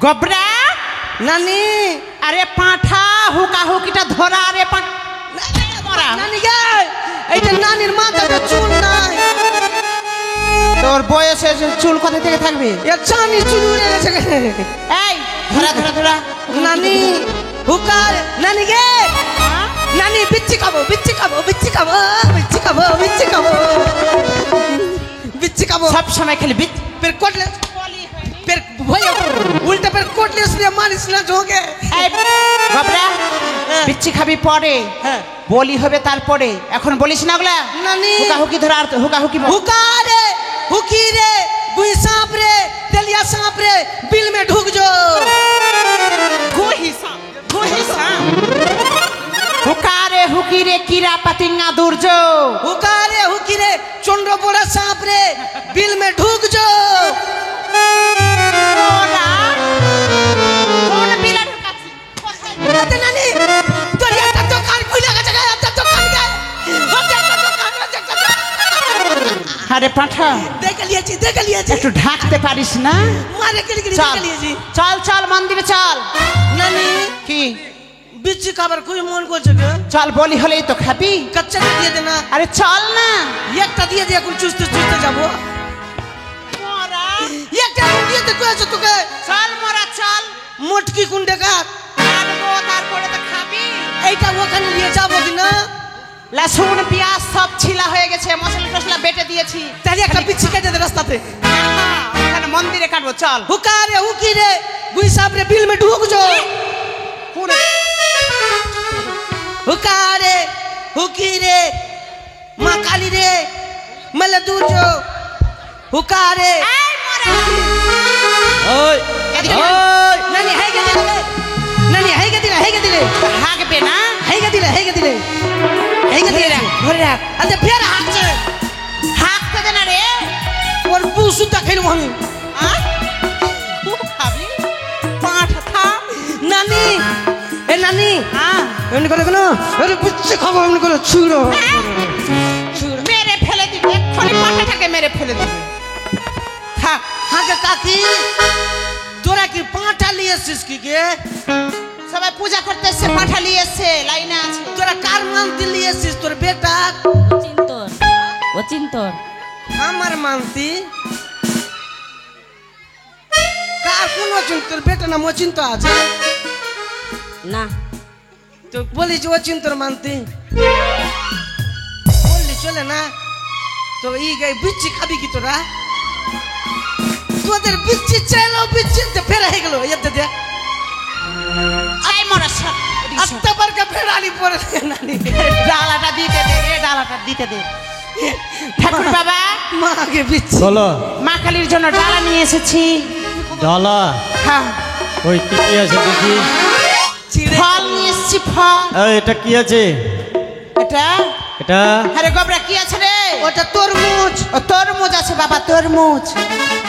গবরা নানি আরে পাঁঠা হুকা হুকিটা ধরা আরে নানি গে এইটা নানির মাথাটা চুল নাই। তোর বয়সে চুল কোথা থেকে থাকবে? এর চানি চুল উড়ে গেছে। এই ধরা ধরা ধরা নানি হুকার নানি গে নানি বিচ্ছি খাবো বিচ্ছি খাবো বিচ্ছি খাবো বিচ্ছি খাবো বিচ্ছি খাবো বিচ্ছি খাবো সব সময় খালি বিচ फिर कोटले फिर भैया उल्टा फिर कोटले इसलिए मारिस ना जोगे। এই গবরা বিচ্ছি খাবি পরে হ্যাঁ বলি হবে তারপরে, এখন বলিস না ওগুলা। নানি হুকা হুকি ধরা আর হুকা হুকি हुकारे हुकी रे गुई सांप रे तेलिया सांप रे बिल में ढुक जो গুহি সাম হুকারে হুকি রে কিরা পাতিঙ্গা দুর্য हुकारे हुकी रे चंद्र बड़ा सांप रे बिल में ढुक जो। ওরা কোন বিলা ঢুকাচ্ছি? अरे नानी তোর একটা দোকান খুলে গেছে একটা দোকান গায় ওটা একটা দোকান ওটা একটা দোকান। আরে পাঁঠা देख लिया একটু ঢাকতে পারিস না? मारे के लिए চল देख लिया চল চল মন্দিরে চল। नानी কি बिच्ची खाবার খুব মন করছে গে চল বলি হলেই তো খাবি। কচ্চা দিয়ে দে না আরে চল না। একটা দিয়ে দে এখন চুষতে চুষতে যাবো একটা দিয়ে দে কইছো তোকে চল মোরা চল মোটকি কুন্ডে কাট কাটবো তারপরে তো খাবি। এইটা ওখানে নিয়ে যাবো কি না লসুন পেঁয়াজ সব ছিলা হয়ে গেছে, মশলা টসলা বেটে দিয়েছি। তাহলে একটা বিচ্ছি কেটে দে রাস্তাতে ওখানে মন্দিরে কাটবো চল। হুকারে হুকি রে গুই সাপ রে বিল में ढुक जो हुकारे हुकी रे माँ काली रे मले दूर जो हुकारे ওই এদিকে ওই नानी है के दिले नानी है के दिले হাঁকবে না? है के दिले ধরে রাখ अरे फिर हाथ से হাঁকতে দে না রে। और पूसु तक खेलू हम আয়, খুব খাবি পাঁঠা খা। नानी ए नानी হ্যাঁ এমনি করে কোনো আরে বিচ্ছি খাবো এমনি করে ছুড়ো মেরে ফেলে দিবে, এক্ষুনি পাঁঠাটাকে মেরে ফেলে দিবে। থাক हाँ के काकी তোরা কি পাঁঠা নিয়ে এসেছিস কি কে সবাই পূজা করতে এসছে, পাঁঠা নিয়ে এসছে, লাইনে আছে। তোরা কার মানতি নিয়ে এসেছিস তোর বেটা অচিন্তর আমার মানতি কার কোন অচিন্তর বেটা না অচিন্ত আছে না তো বলি যে অচিন্তর মানতি বললি চলে না তো এই গাই বিচ্ছি খাবি কি তোরা তোদের বিচ্ছি চাইলো বিচ্ছি ফেরা হয়ে গেল এতে দেখ আই মরা সব আত্মা বারকা ফেরালি পড়ে নানি ডালাটা দিতে দে রে, ডালাটা দিতে দে। ঠাকুর বাবা মা আগে বিচ্ছি চলো মা কালীর জন্য ডালা নিয়ে এসেছি। ডালা হ্যাঁ ওই কি কি আছে দেখি। ছিঁড়ে ফল নিয়ে এসেছি ফল। এই এটা কি আছে? এটা এটা আরে গবরা কি আছে রে? ওটা তরমুজ ও তরমুজ আছে বাবা, তরমুজ।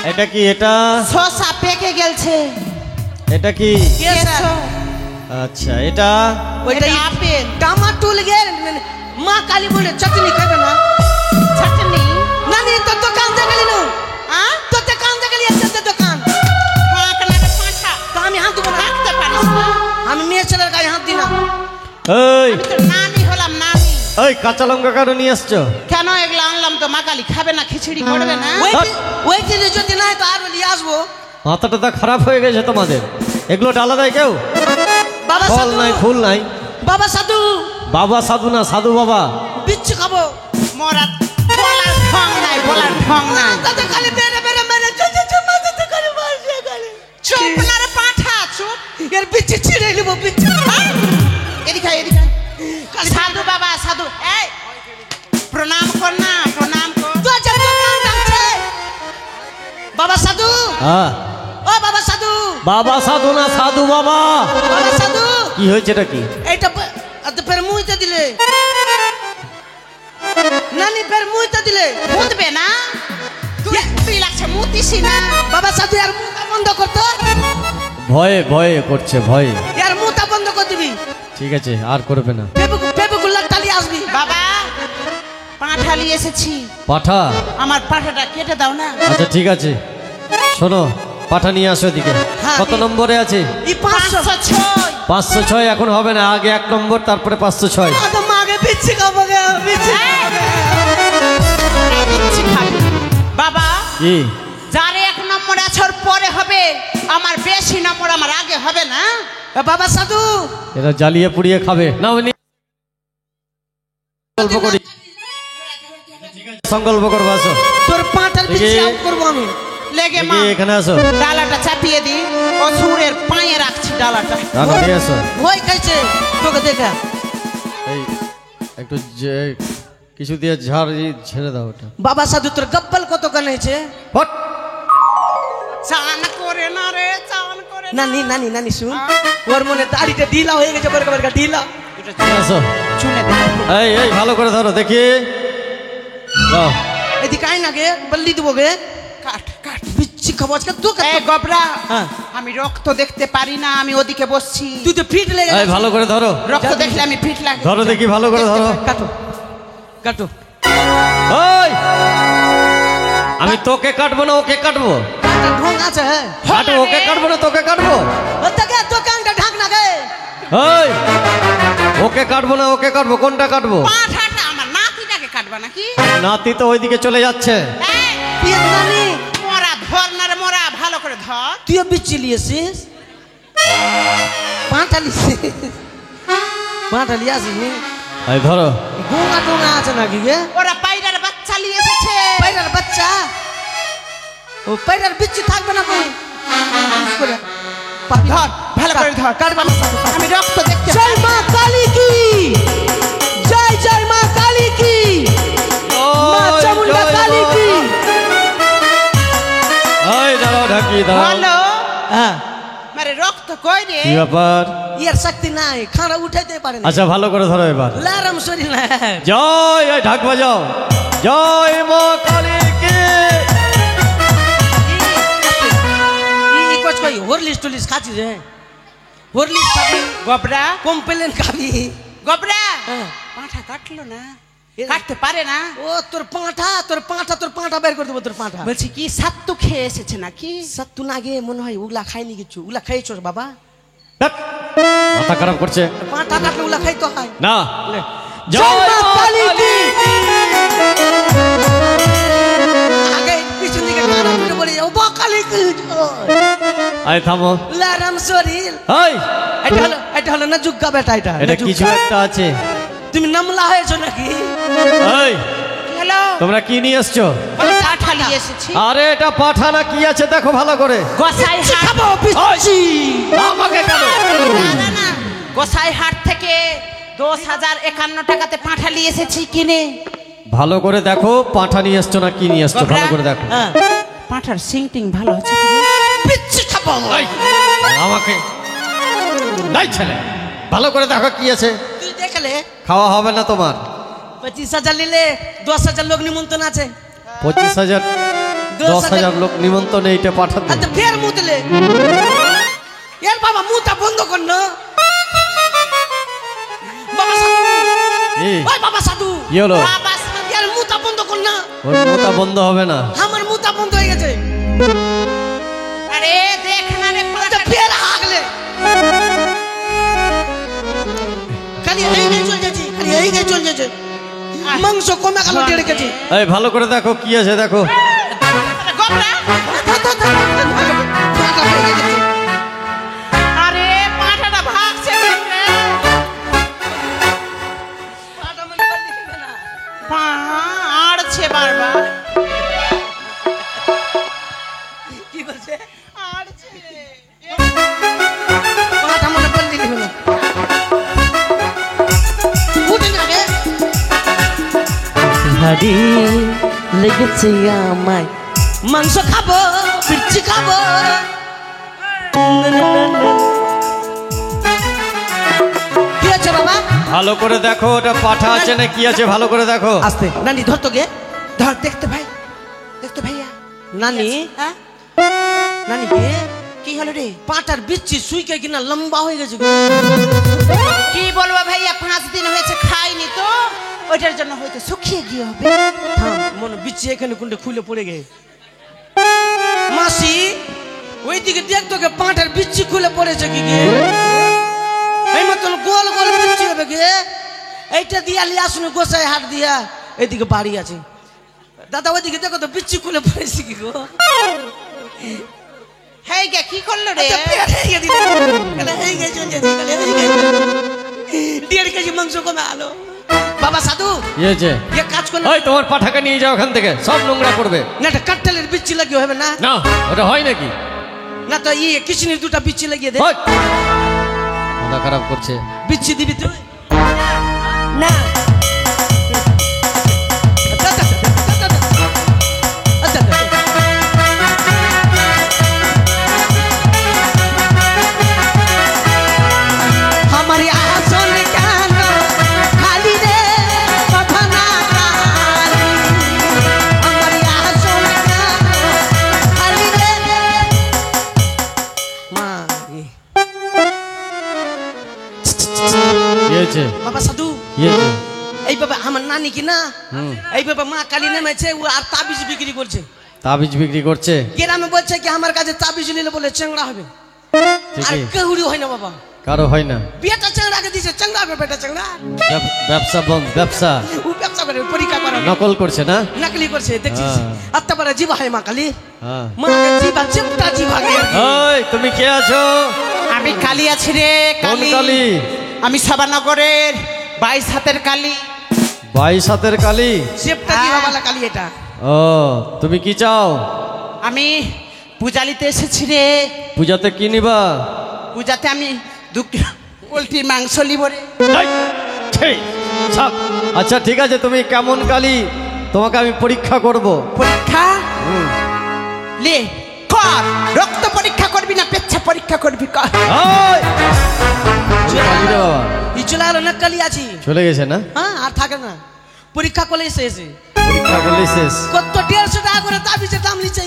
এটা কি? এটা শসা পেকে গেছে। এটা কি? কেসো। আচ্ছা এটা ওইটা এটা আপেল। টমাটুল গে মা কালী বলে চাটনি খাবে না চাটনি নানি তোর দোকান দেখালি নো হ্যাঁ তোর দোকান দেখালি একটা দোকান হ্যাঁ কালারে পাঁঠা তো আমি হাত দেবো না রাখতে পারিস না। আমি মেয়ে ছেলের গায়ে হাত দিই না এই আমি তো নানি হলাম, নানি। এই কাঁচা লঙ্কা কেন নিয়ে আসছো? কেন এগুলো আনলাম তো? মা কালী খাবে না, খিচুড়ি করবে না? ওই দিনে যদি নাই তো আর বলি আসবো মাথাটা তো খারাপ হয়ে গেছে তোমাদের। এগুলো ডালা দেয় কেউ? বাবা ফল সাধু নাই ফুল নাই। বাবা সাধু বাবা সাধু না সাধু বাবা। বিচ্ছু খাবো মরা বলার ঢং নাই, বলার ঢং নাই। তাতে খালি বেড়ে বেড়ে মেরে মাথাতে খালি মারছে খালি চুপ না রে পাঁঠা, চুপ। এর বিচ্ছি ছিঁড়ে নিবো বিচ্ছি এদিকে আয়, এদিকে আয়। সাধু বাবা সাধু, এই প্রণাম কর না, প্রণাম কর। তো আচ্ছা দোকান ডাকছে বাবা সাধু হ্যাঁ ও বাবা সাধু বাবা সাধু না সাধু বাবা। বাবা সাধু কি হয়েছে এটা কি? এইটা ফের মুইতে দিলে নানি ফের মুইতে দিলে মুতবে না? তুই লাগছে মুতিস না। বাবা সাধু আর মুখটা বন্ধ করতো ভয়ে ভয়ে করছে ভয়ে। আর মুখটা বন্ধ করে দিবি ঠিক আছে আর করবে না। পেপে গুল্লার টালি আসবি বাবা পাঁঠা নিয়ে এসেছি, পাঠা? আমার পাঁঠাটা কেটে দাও না। আচ্ছা ঠিক আছে শোনো পাঠা নিয়ে আসো এদিকে। হ্যাঁ, কত নম্বরে আছে? এই 500 506 506 এখন হবে না, আগে 1 নম্বর তারপরে 506। তো মাগে বিচ্ছি খাবো গে বিচ্ছি দিচ্ছি খাবি। বাবা কি যার 1 নম্বর আছর পরে হবে, আমার বেশি নম্বর আমার আগে হবে না। বাবা সাধু এরা জ্বালিয়ে পুড়িয়ে খাবে না? উনি সংকল্প করি, সংকল্প করবো। আসো তোর পাঁঠার বিচ্ছি আউট করবো আমি লেগে মা এগিয়ে এখানে আসো, ডালাটা চাপিয়ে দি, অসুরের পায়ে রাখছি ডালাটা। রাখো, নিয়ে আসো। ভয় খাইছে তোকে দেখা এই একটু যে কিছু দিয়ে ঝাড় ছেড়ে দাও ওটা। বাবা সাধু তোর গব্বল কত কানেছে হট! চান করে না রে, চান করে না। নানি নানি নানি শুন ওর মনে দাড়িটা ঢিলা হয়ে গেছে বরকা বরকা ঢিলা নিয়ে আসো। শুনে দে। এই এই ভালো করে ধরো দেখি। দাও। এদিকে আয় না গে বললি দেবো গে কাট কাট। বিচ্ছি খাবো আজকে তো এ গবরা, হ্যাঁ। আমি রক্ত দেখতে পারি না, আমি ওদিকে বসছি। তুই তো ফিট লেগে এই ভালো করে ধরো, রক্ত দেখলে আমি ফিট লাগে। ধরো দেখি, ভালো করে ধরো। কাটো কাটো ওই আমি তোকে কাটবো না ওকে কাটবো? একটা ঢং আছে হ্যাঁ কাটো, ওকে কাটবো না তোকে কাটবো? ওটাকে দোকানটা ঢাক না গে ওই ওকে কাটবো না ওকে কাটবো, কোনটা কাটবো? পাঠাটা আমার নাতিটাকে কাটবা নাকি? নাতি তো ওইদিকে চলে যাচ্ছে। এই, পিয়ে নানি মোরা ধর না রে মোরা, ভালো করে ধর। তুইও বিচ্ছি লিয়েছিস পাঁঠা লিয়েছিস পাঁঠা লিয়ে আসিস নি এই ধরো। গোঙা টোঙা আছে নাকি গে ওরা পায়রার বাচ্চা নিয়ে এসেছে। পায়রার বাচ্চা ও পায়রার বিচ্ছি থাকবে না কই ধর, ভালো করে ধর। কাটবা আমি রক্ত দেখতে জয় মা কালী কি জয় জয় মা কালী কি মা ওই, চামুন্ডা জয় কালী মা। কি এই দাঁড়াও, ঢাকি দাঁড়াও। হ্যালো, হ্যাঁ মারে রক্ত কই রে? কি ব্যাপার? ইয়ার শক্তি নাই খানা উঠাইতে পারে না আচ্ছা ভালো করে ধরো এবার। লারাম শরীর না জয়, এই ঢাক বাজাও। জয় মা কালী কি। ই কচ কই হরলিস্ট টলিস খাচ্ছি রে হরলিস্ট খাবি গবরা, কমপ্লেন খাবি গবরা, হ্যাঁ। পাঠা কাটলো না, কাটতে পারে না। ও তোর পাঁঠা বের করে দেবো তোর পাঁঠা বলছি কি সাত্তু খেয়ে এসেছে নাকি? সত্তু না গে মনে হয় উগলা খাইনি কিছু উগলা খাইছো বাবা ধ্যাৎ, মাথা খারাপ করছে পাঁঠা কাটলে উগলা খাইতো হয় না। জয় মা কালী কি আগে পিছন দিকে কানা উঠে পড়ে যাও বা কালী কি আয় থামো। লারাম শরীর এই এটা হলো না জুগ্গা বেটা এটা এটা না কিছু জুগ্গা। একটা আছে। তুমি নামলা হয়েছো নাকি এই হ্যালো, তোমরা কি নিয়ে এসছো? আমি পাঠা নিয়ে এসেছি। আরে এটা পাঠা না কি আছে দেখো ভালো করে। গোসাই হাট, খাবো পিচ্ছি আমাকে কেন? না না, গোসাই হাট থেকে 10,051 টাকাতে পাঠা নিয়ে এসেছি কিনে। ভালো করে দেখো পাঠা নিয়ে এসছো না কি নিয়ে এসছো, ভালো করে দেখো। হ্যাঁ পাঠার সিংটিং ভালো আছে কি? পিচ্ছি খাবো এই, আমাকে নাই ছেলে, ভালো করে দেখো কি আছে। তুই দেখলে খাওয়া হবে না তোমার। 25,000 নিলে 10,000 লোক নিমন্ত্রণ আছে 25,000 10,000 লোক নিমন্ত্রণ, এইটা পাঠাতে। আচ্ছা ফের মুতলে এর বাবা মুতা বন্ধ কর না বাবা সাধু এই, ওই বাবা সাধু কি হলো? বাবা, এর মুতা বন্ধ কর না ওর মোটা বন্ধ হবে না। আমার মুতা বন্ধ হয়ে গেছে আরে দেখ না রে আচ্ছা পাঠা। ফের আগলে খালি এই গায়ে চল যাচ্ছে খালি এই গায়ে চল যাচ্ছে মাংস কমে গেল 1.5 কেজি এই ভালো করে দেখো কি আছে দেখো। গবরা, আরে পাঠাটা ভাগছে রে। পা আড়ছে বারবার, কি বলছে আড়ছে রে। পাটা মনে করলি না উঠে যাবে হাড়ি লেগেছে আমায় মাংস খাবো পিচ্ছি খাবো কি আছে বাবা ভালো করে দেখো ওটা পাঠা আছে না কি আছে ভালো করে দেখো। আস্তে নানি ধর তো গে ধর দেখতে ভাই, দেখতে ভাইয়া। নানি হ্যাঁ, নানি গে কি হলো রে? পাটার বিচ্ছি সুইকে কিনা লম্বা হয়ে গেছে গো। কি বলবো ভাইয়া, 5 দিন হয়েছে খাইনি তো, ওইটার জন্য হয়তো শুকিয়ে গিয়ে হবে। থাম মনে বিচ্ছি এখানে কোনটা খুলে পড়ে গে মাসি ওইদিকে দেখ তোকে পাঁটের বিচ্ছি খুলে পড়েছে কি গে এই মতন গোল গোল বিচ্ছি হবে গে এইটা দিয়া লিয়া শুনে গোসাই হাট দিয়া এইদিকে বাড়ি আছে দাদা ওইদিকে দেখো তো বিচ্ছি খুলে পড়েছে কি গো হেই গে কি করলো রে দেড় কেজি মাংস কমে আলো বাবা সাধু ইয়েছে এ কাজ করলে ওই তোমার পাঠাকে নিয়ে যাও ওখান থেকে সব নোংরা করবে না এটা কাঠটালের বিচ্ছি লাগিয়ে হবে না না ওটা হয় নাকি না তো ই কিশনির দুটা বিচ্ছি লাগিয়ে দে ওই, মাথা খারাপ করছে বিচ্ছি দিবি তুই না हमारी आसन कान खाली रे पठना काली हमारी आसन कान खाली रे मारी ইয়েছে बाबा साधु ইয়েছে এইভাবে আমার নানি কি না এইভাবে মা কালী নেমেছে ও আর তাবিজ বিক্রি করছে তাবিজ বিক্রি করছে গ্রামে বলছে কি আমার কাছে তাবিজ নিলে বলে চেংড়া হবে আর ঠিকই কেউরি হয় না বাবা কারো হয় না বেটা চেংড়াকে দিছে চেংড়া হবে বেটা চেংড়া ব্যবসা বন্ধ ব্যবসা ও ব্যবসা করে পরীক্ষা করে নকল করছে না নকলি করছে দেখছিস হ্যাঁ। আত্মাপারা জিবা হয় মা কালী হ্যাঁ মা জিবা চিপটা জিবা গে ওই তুমি কে আছো আমি কালী আছি রে কোন কালী আমি সভানগরের 22 হাতের কালী 22 হাতের কালী চিপটা জিবা वाला কালী এটা ও তুমি কি চাও আমি পূজালিতে এসেছি রে পূজাতে কি নিবা পূজাতে আমি 2 কিলো পোলট্রির মাংস নিব রে এই, ছি, ছাপ। আচ্ছা ঠিক আছে তুমি কেমন কালী তোমাকে আমি পরীক্ষা করব পরীক্ষা লে কর রক্ত পরীক্ষা করবি না পেচ্ছা পরীক্ষা করবি কর ওই, কালী রে বাবা ই চলে গেল নকলি আছি চলে গেছে না হ্যাঁ আর থাকে না পরীক্ষা করলে এসে পরীক্ষা করলেই শেষ কত 150 টাকা করে তাবিজের দাম নিচ্ছে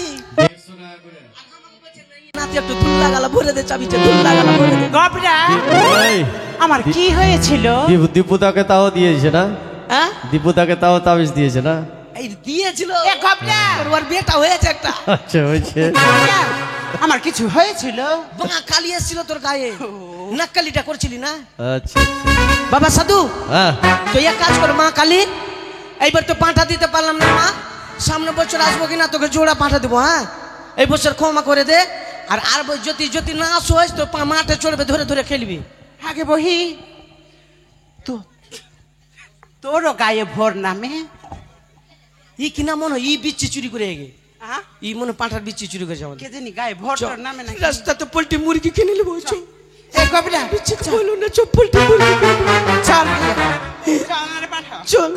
নাতি একটু দুল লাগালা ভরে দে চাবিতে দুল লাগালা ভরে দে গবরা এই, আমার কি হয়েছিল দীপুদাকে তাও দিয়েছে না হ্যাঁ দীপুদাকে তাও তাবিজ দিয়েছে না এই দিয়েছিল এ গবরা ওর বিয়েটা হয়েছে একটা আচ্ছা হয়েছে আমার কিছু হয়েছিল বাঙা কালি এসেছিল তোর গায়ে নকলিটা করছিলি না আচ্ছা বাবা সাধু হ্যাঁ তো এক কাজ কর মা কালী এইবার তো পাঁঠা দিতে পারলাম না মা সামনে বছর আসবো কিনা তোকে জোড়া পাঁঠা দেবো হ্যাঁ এই বছর ক্ষমা করে দে আর যদি যদি না আসোস তো মাঠে চড়বে ধরে ধরে খেলবি আগে বহি তো তোরও গায়ে ভোর নামে ই কিনা মনে হয় ই বিচ্ছি চুরি করে গে হ্যাঁ ই মনে পাঁঠার বিচ্ছি চুরি করেছে আমাদের কে জানি গায়ে ভোর তোর নামে নাকি রাস্তাতে পোল্ট্রি মুরগি কিনে নেবো এ গবরা বিচ্ছি বলো না চপ পোল্ট্রি মুরগি কিনে নেবো। চল চল আমারে পাঠা চল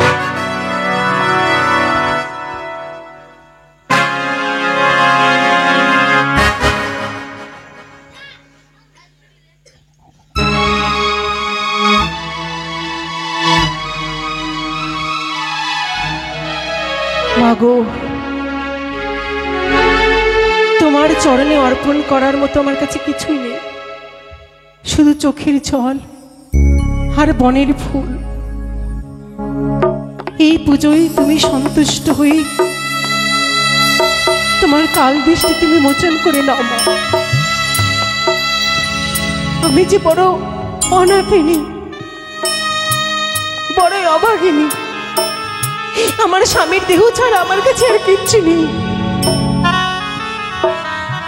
মাগো তোমার চরণে অর্পণ করার মতো আমার কাছে কিছুই নেই, শুধু চোখের জল আর বনের ফুল। এই পুজোয় তুমি সন্তুষ্ট হয়ে তোমার কাল দৃষ্টি তুমি মোচন করে নাও মা। আমি যে বড় অনাথিনী, বড় অভাগিনী, আমার স্বামীর দেহ ছাড়া আমার কাছে আর কিচ্ছু নেই।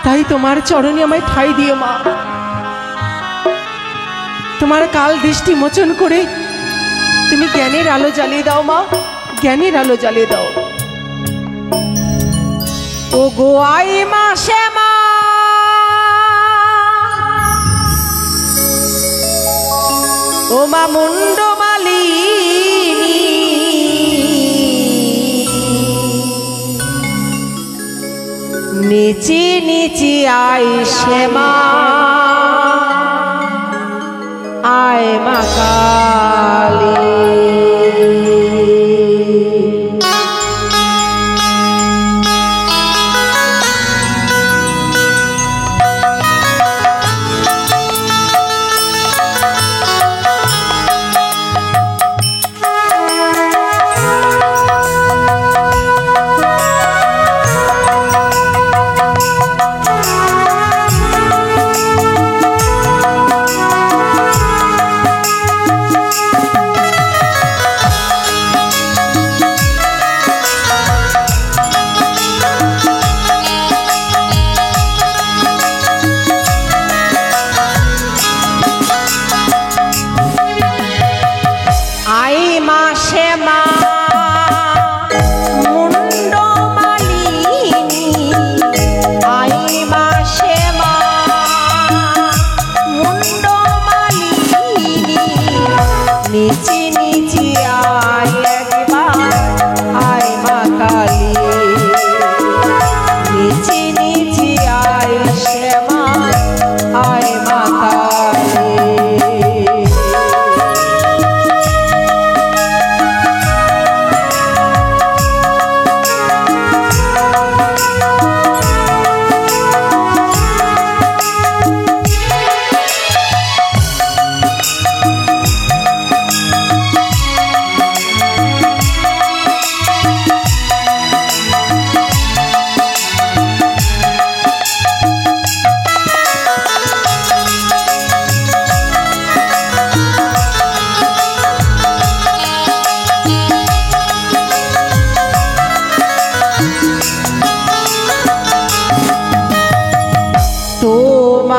তাই তোমার চরণে আমায় ঠাঁই দিও মা। তোমার কাল দৃষ্টি মোচন করে তুমি জ্ঞানের আলো জ্বালিয়ে দাও মা, জ্ঞানের আলো জ্বালিয়ে দাও। ও গো আই মাসে মা ও মা মুন্ডমালি নিচি নিচি আয় শ্যামা আয় মা কালী।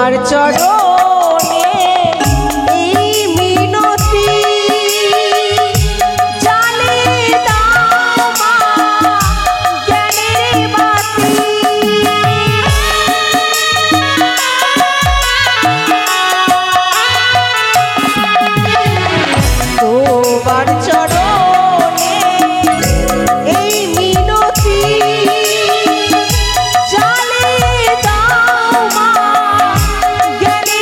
তোমার চরণে এই মিনতি জ্বালিয়ে দাও মা জ্ঞানের বাতি। তোমার চরণে এই মিনতি জ্বালিয়ে দাও মা জ্ঞানের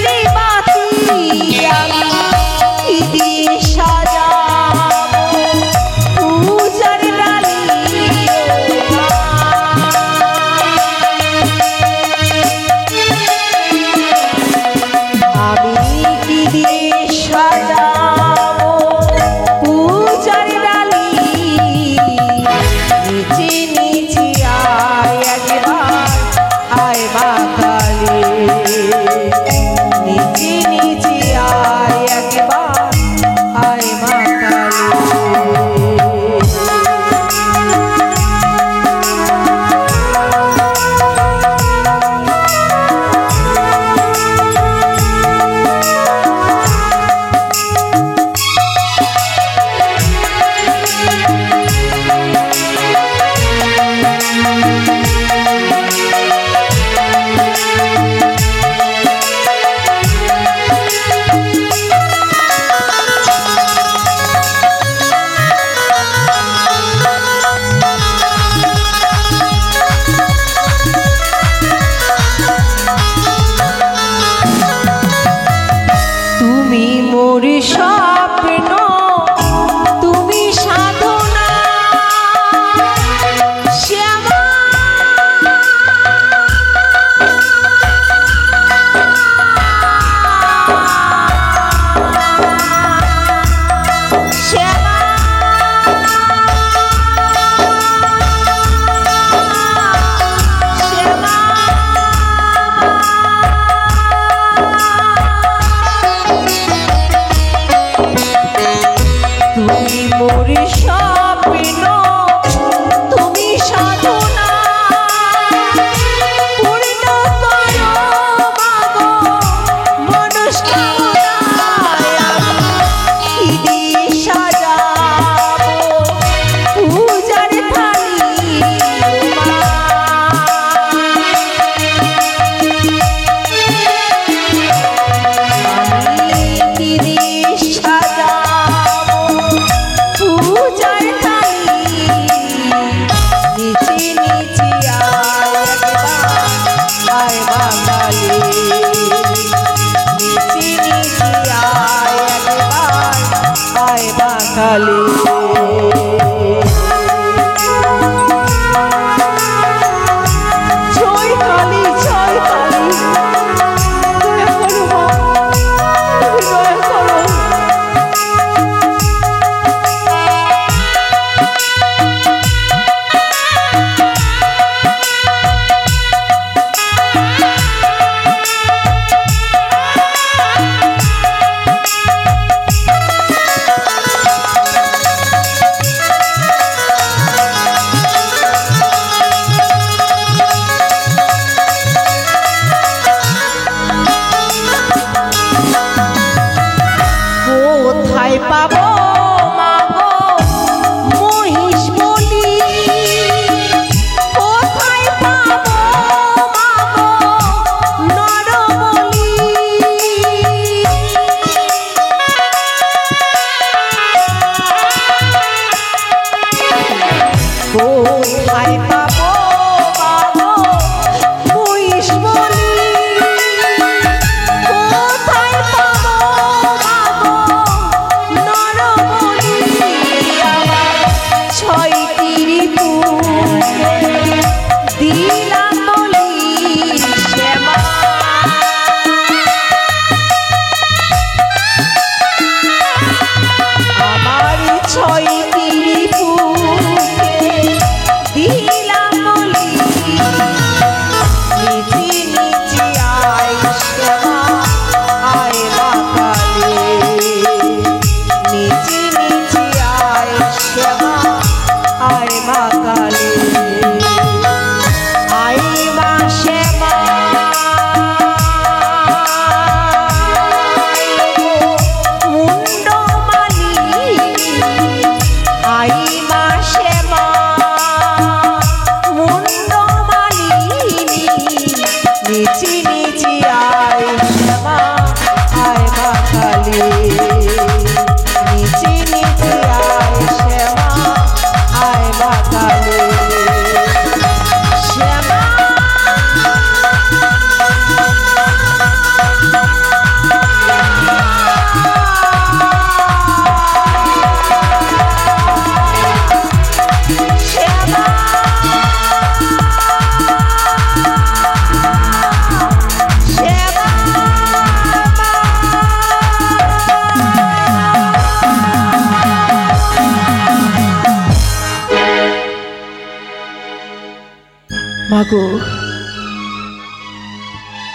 মাগো,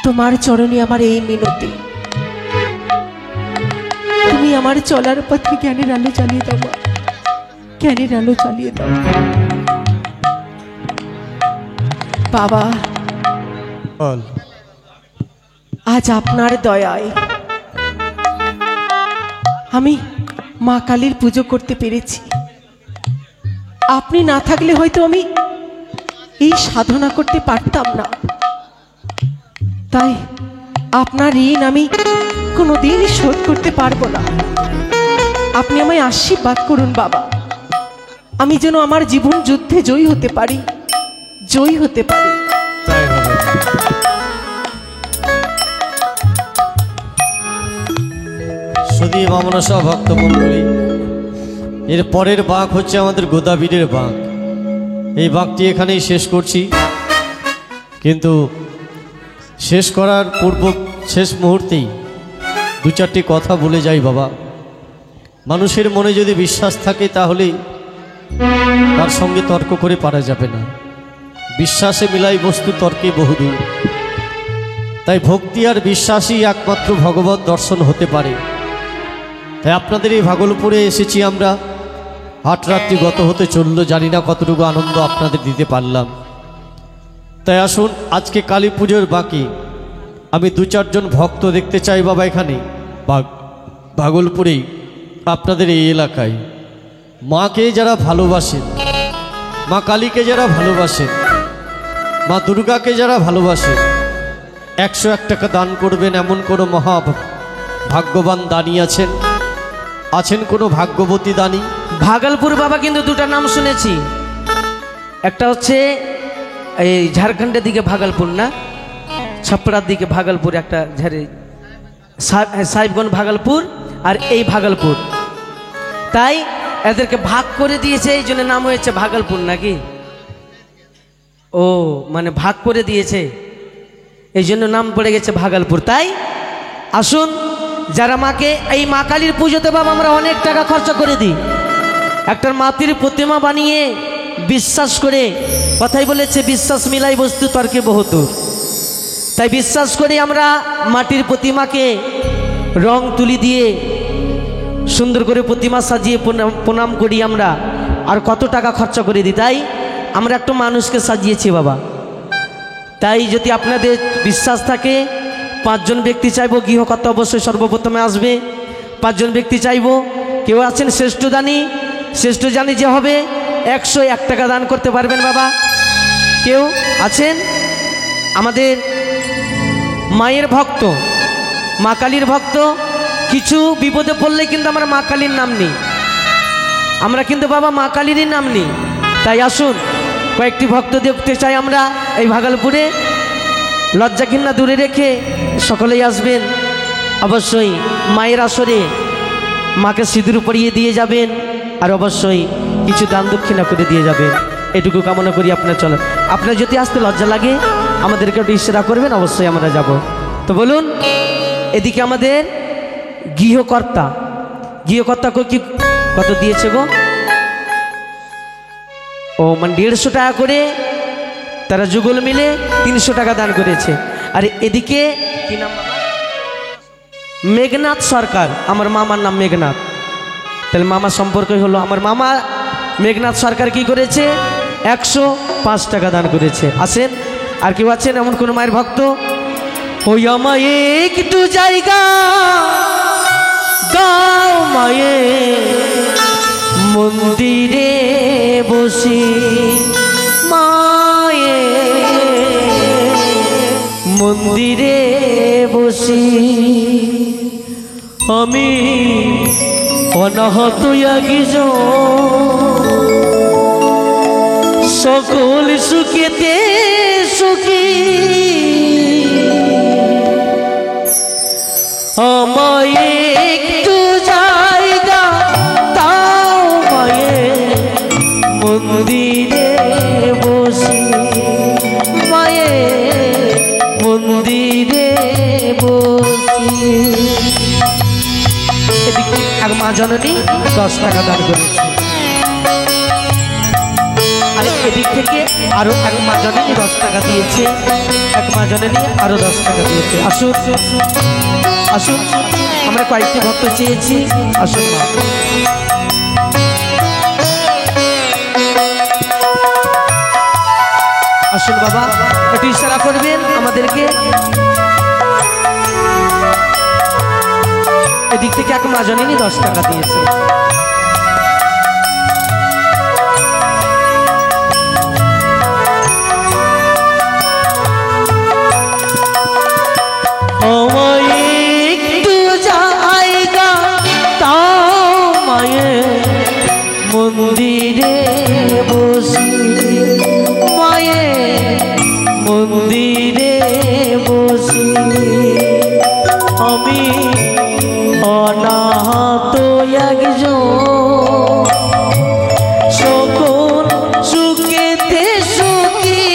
তোমার চরণে আমার এই মিনতি, তুমি আমার চলার পথে জ্ঞানের আলো জ্বালিয়ে দাও মা, জ্ঞানের আলো জ্বালিয়ে দাও। বাবা, বল। আজ আপনার দয়ায় আমি মা কালীর পুজো করতে পেরেছি। আপনি না থাকলে হয়তো আমি এই সাধনা করতে পারতাম না। তাই আপনার ঋণ আমি কোনোদিন শোধ করতে পারবো না। আপনি আমায় আশীর্বাদ করুন বাবা, আমি যেন আমার জীবন যুদ্ধে জয়ী হতে পারি, জয়ী হতে পারি। তাই হবে। শুধু বামনা সহ ভক্তমণ্ডলী, এর পরের বাঁক হচ্ছে আমাদের গোদাবীরের বাঁক। এই বাঁকটি এখানেই শেষ করছি, কিন্তু শেষ করার পূর্ব শেষ মুহূর্তেই দু চারটি কথা বলে যাই বাবা। মানুষের মনে যদি বিশ্বাস থাকে তাহলে তার সঙ্গে তর্ক করে পারা যাবে না। বিশ্বাসে মিলাই বস্তু তর্কে বহুদূর। তাই ভক্তি আর বিশ্বাসই একমাত্র ভগবত দর্শন হতে পারে। তাই আপনাদের এই ভাগলপুরে এসেছি আমরা। আট রাত্রি গত হতে চলল, জানি না কতটুকু আনন্দ আপনাদের দিতে পারলাম। তাই আসুন, আজকে কালী পুজোর বাকি আমি দু চারজন ভক্ত দেখতে চাই বাবা এখানে ভাগলপুরেই, আপনাদের এই এলাকায়। মাকে যারা ভালোবাসেন, মা কালীকে যারা ভালোবাসেন, মা দুর্গাকে যারা ভালোবাসেন, 101 টাকা দান করবেন। এমন কোনো মহা ভাগ্যবান দানী আছেন? আছেন কোনো ভাগ্যবতী দানী? ভাগলপুর বাবা কিন্তু দুটো নাম শুনেছি। একটা হচ্ছে এই ঝাড়খণ্ডের দিকে ভাগলপুর, না ছাপড়ার দিকে ভাগলপুর, একটা সাহেবগঞ্জ ভাগলপুর, আর এই ভাগলপুর। তাই এদেরকে ভাগ করে দিয়েছে, এই জন্য নাম হয়েছে ভাগলপুর নাকি? ও মানে ভাগ করে দিয়েছে, এই জন্য নাম পড়ে গেছে ভাগলপুর। তাই আসুন, যারা মাকে এই মা কালীর পুজোতে বাবা আমরা অনেক টাকা খরচা করে দিই। একটা মাটির প্রতিমা বানিয়ে বিশ্বাস করে, কথাই বলেছে বিশ্বাস মিলাই বস্তু তর্কে বহুদূর। তাই বিশ্বাস করে আমরা মাটির প্রতিমাকে রং তুলি দিয়ে সুন্দর করে প্রতিমা সাজিয়ে প্রণাম করি আমরা, আর কত টাকা খরচা করে দিই। তাই আমরা একটু মানুষকে সাজিয়েছি বাবা। তাই যদি আপনাদের বিশ্বাস থাকে, 5 জন ব্যক্তি চাইবো, গৃহকর্তা অবশ্যই সর্বপ্রথমে আসবে। 5 জন ব্যক্তি চাইবো, কেউ আছেন শ্রেষ্ঠ দানী? শ্রেষ্ঠ দানী যে হবে 101 টাকা দান করতে পারবেন বাবা? কেউ আছেন? আমাদের মায়ের ভক্ত, মা কালীর ভক্ত, কিছু বিপদে পড়লে কিন্তু আমরা মা কালীর নাম নিই, আমরা কিন্তু বাবা মা কালীরই নাম নিই। তাই আসুন, কয়েকটি ভক্ত দেখতে চাই আমরা এই ভাগলপুরে। লজ্জা ঘৃণা দূরে রেখে সকলেই আসবেন। অবশ্যই মায়ের আসরে মাকে সিঁদুর পরিয়ে দিয়ে যাবেন, আর অবশ্যই কিছু দান দক্ষিণা করে দিয়ে যাবেন। এটুকু কামনা করি আপনার চলেন। আপনার যদি আসতে লজ্জা লাগে আমাদেরকে একটু ইশারা করবেন, অবশ্যই আমরা যাব। তো বলুন, এদিকে আমাদের গৃহকর্তা, গৃহকর্তাকে কি কত দিয়েছে গো? ও মানে 150 টাকা করে তারা যুগল মিলে 300 টাকা দান করেছে। আর এদিকে কি নাম? মেঘনাথ সরকার, আমার মামার নাম মেঘনাথ। তাহলে মামা সম্পর্কে হলো, আমার মামা মেঘনাথ সরকার কি করেছে? 105 টাকা দান করেছে। আসেন, আর কেউ আছেন এমন কোন মায়ের ভক্ত? ওই আমায় একটু জায়গা গাও মায়ে, মন্দিরে বসি মায়ে, মন্দিরে বসি আমি অনাহত একজন, সকল সুখেতে সুখী আমায় একটু জায়গা দাও মায়ে, মন্দিরে বসি মায়ে, মন্দিরে বসি। এদিকে এক মা জননী 10 টাকা দান করেছে। আরে এদিক থেকে আরো এক মা জননী 10 টাকা দিয়েছে, এক মা জননী আরো 10 টাকা দিয়েছে। আসুন আসুন, আমরা কয়েকটি ভক্ত চেয়েছি, আসুন মা। আসুন বাবা, একটু ইশারা করবেন আমাদেরকে। এদিক থেকে এক মা জননী 10 টাকা দিয়েছে। একটু জায়গা তাও মায়ের মন্দিরে বসি, মায়ের মন্দিরে বসি, আমি অনাহত একজন, সকল সুখেতে সুখী,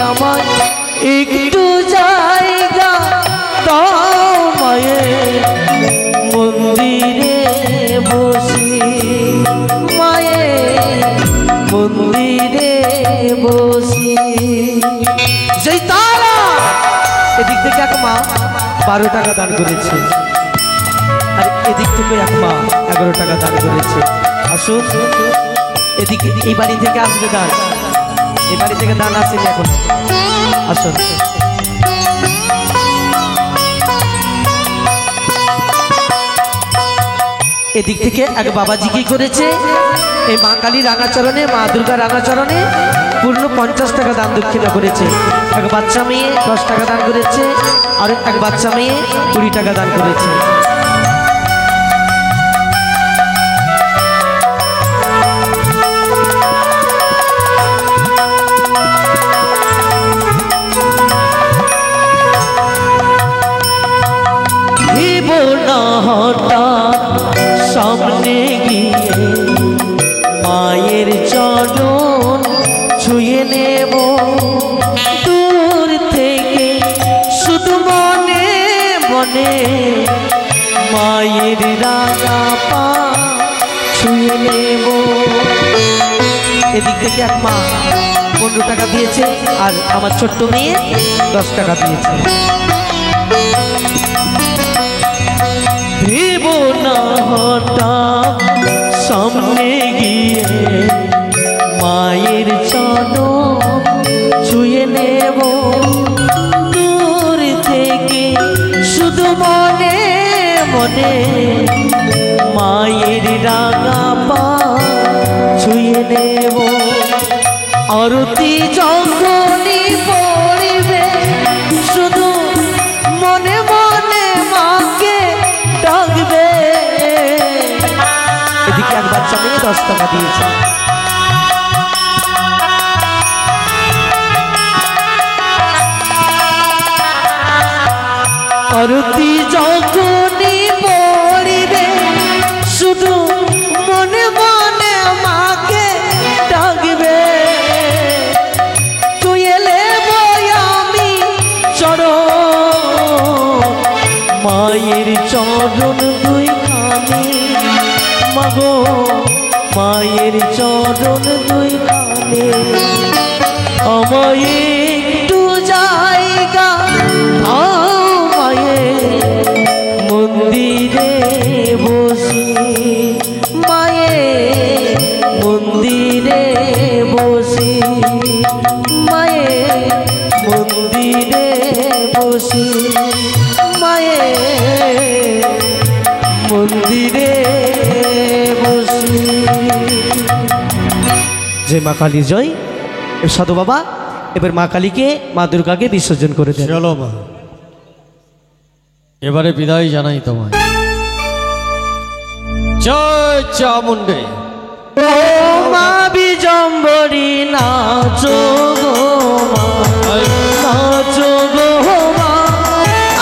আমার একটু জায়গা দাও মায়ের মন্দিরে বসি, মায়ের মন্দিরে বসি। সেই তারা এদিক থেকে এক মা 12 টাকা দান করেছে, আর এদিক থেকে এক মা 11 টাকা দান করেছে। আসুন, এদিকে এই বাড়ি থেকে আসবে দান, এই বাড়ি থেকে দান আসেনি এখন। আসুন, এদিক থেকে এক বাবাজি কি করেছে, এই মা কালী রাঙাচরণে, মা দুর্গা রাঙাচরণে পূর্ণ 50 টাকা দান দক্ষিণা করেছে। এক বাচ্চা মেয়ে 10 টাকা দান করেছে, আর এক বাচ্চা মেয়ে 20 টাকা দান করেছে। সামনে গিয়ে মায়ের চরণ ছুঁয়ে নেব, দূর থেকে শুধু মনে মনে মায়ের রাঙা পা ছুঁয়ে নেব। এদিক থেকে এক মা 15 টাকা দিয়েছে, আর আমার ছোট্ট মেয়ে 10 টাকা দিয়েছে। ভেব না হঠাৎ সামনে গিয়ে মায়ের চরণ ছুঁয়ে নেব, দূর থেকে শুধু মনে মনে মায়ের রাঙা পা ছুঁয়ে নেব। আরতি যখনই পড়িবে শুধু মনে মনে মাকে ডাকবে। এদিকে এক বাচ্চা মেয়ে 10 টাকা দিয়েছে। আরতি যখনই পড়িবে শুধু মনে মনে মাকে ডাকবে, ছুঁয়ে নেব আমি চরণ, মায়ের চরণ দুইখানি, মাগো মায়ের চরণ দুইখানি। আমায় একটু জায়গা দাও মায়ের মন্দিরে বসি, মায়ের মন্দিরে বসি, মায়ের মন্দিরে বসি, মায়ের মন্দিরে বসি। যে মা কালী জয়। সাধু বাবা, এবার মা কালীকে, মা দুর্গাকে বিসর্জন করে দেন। চলো মা, এবারে বিদায় জানাই তোমায়। জয় চামুণ্ডে। ও মা বিজম্বরী নাচো গো মা, নাচো গো মা,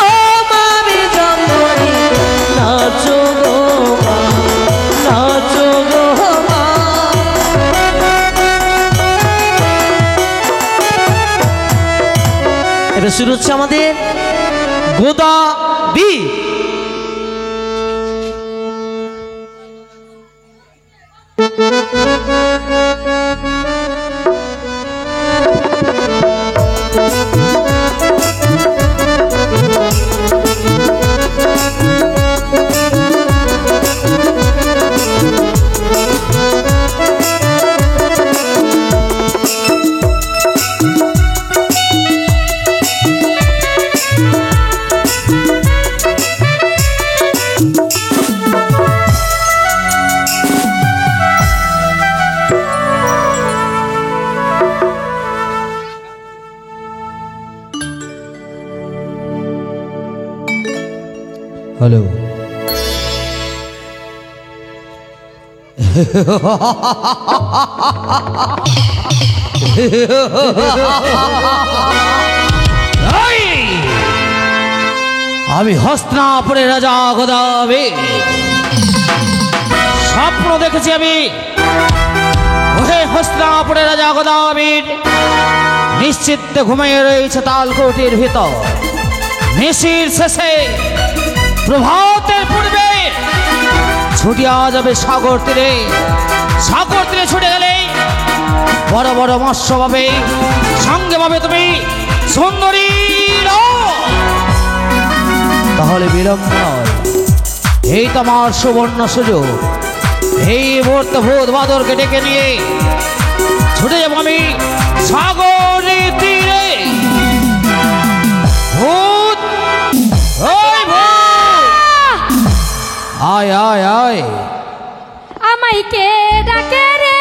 ও মা বিজম্বরী নাচো গো মা, নাচো গো মা। এবার শুরু হচ্ছে আমাদের গোদা বি। হ্যালো আমি হস্তিনাপুরের রাজা গদাবীর স্বপ্ন দেখেছি আমি। ওহে হস্তিনাপুরের রাজা গদাবীর নিশ্চিন্তে ঘুমিয়ে রয়েছে তালকোটের ভিতর। নিশির শেষে প্রভাতের পূর্বে ছুটিয়া যাবে সাগর তীরে। সাগর তীরে ছুটে গেলে বড় বড় মৎস্য পাবে, সঙ্গে পাবে তুমি সুন্দরী। তাহলে বিলম্ব নয়, এই তোমার সুবর্ণ সুযোগ। এই মুহূর্তে ভূত বাদরকে ডেকে নিয়ে ছুটে যাবো আমি সাগরের তীরে। ভূত, ওই ভূত, আয় আয় আয়। আমায় কে ডাকে রে,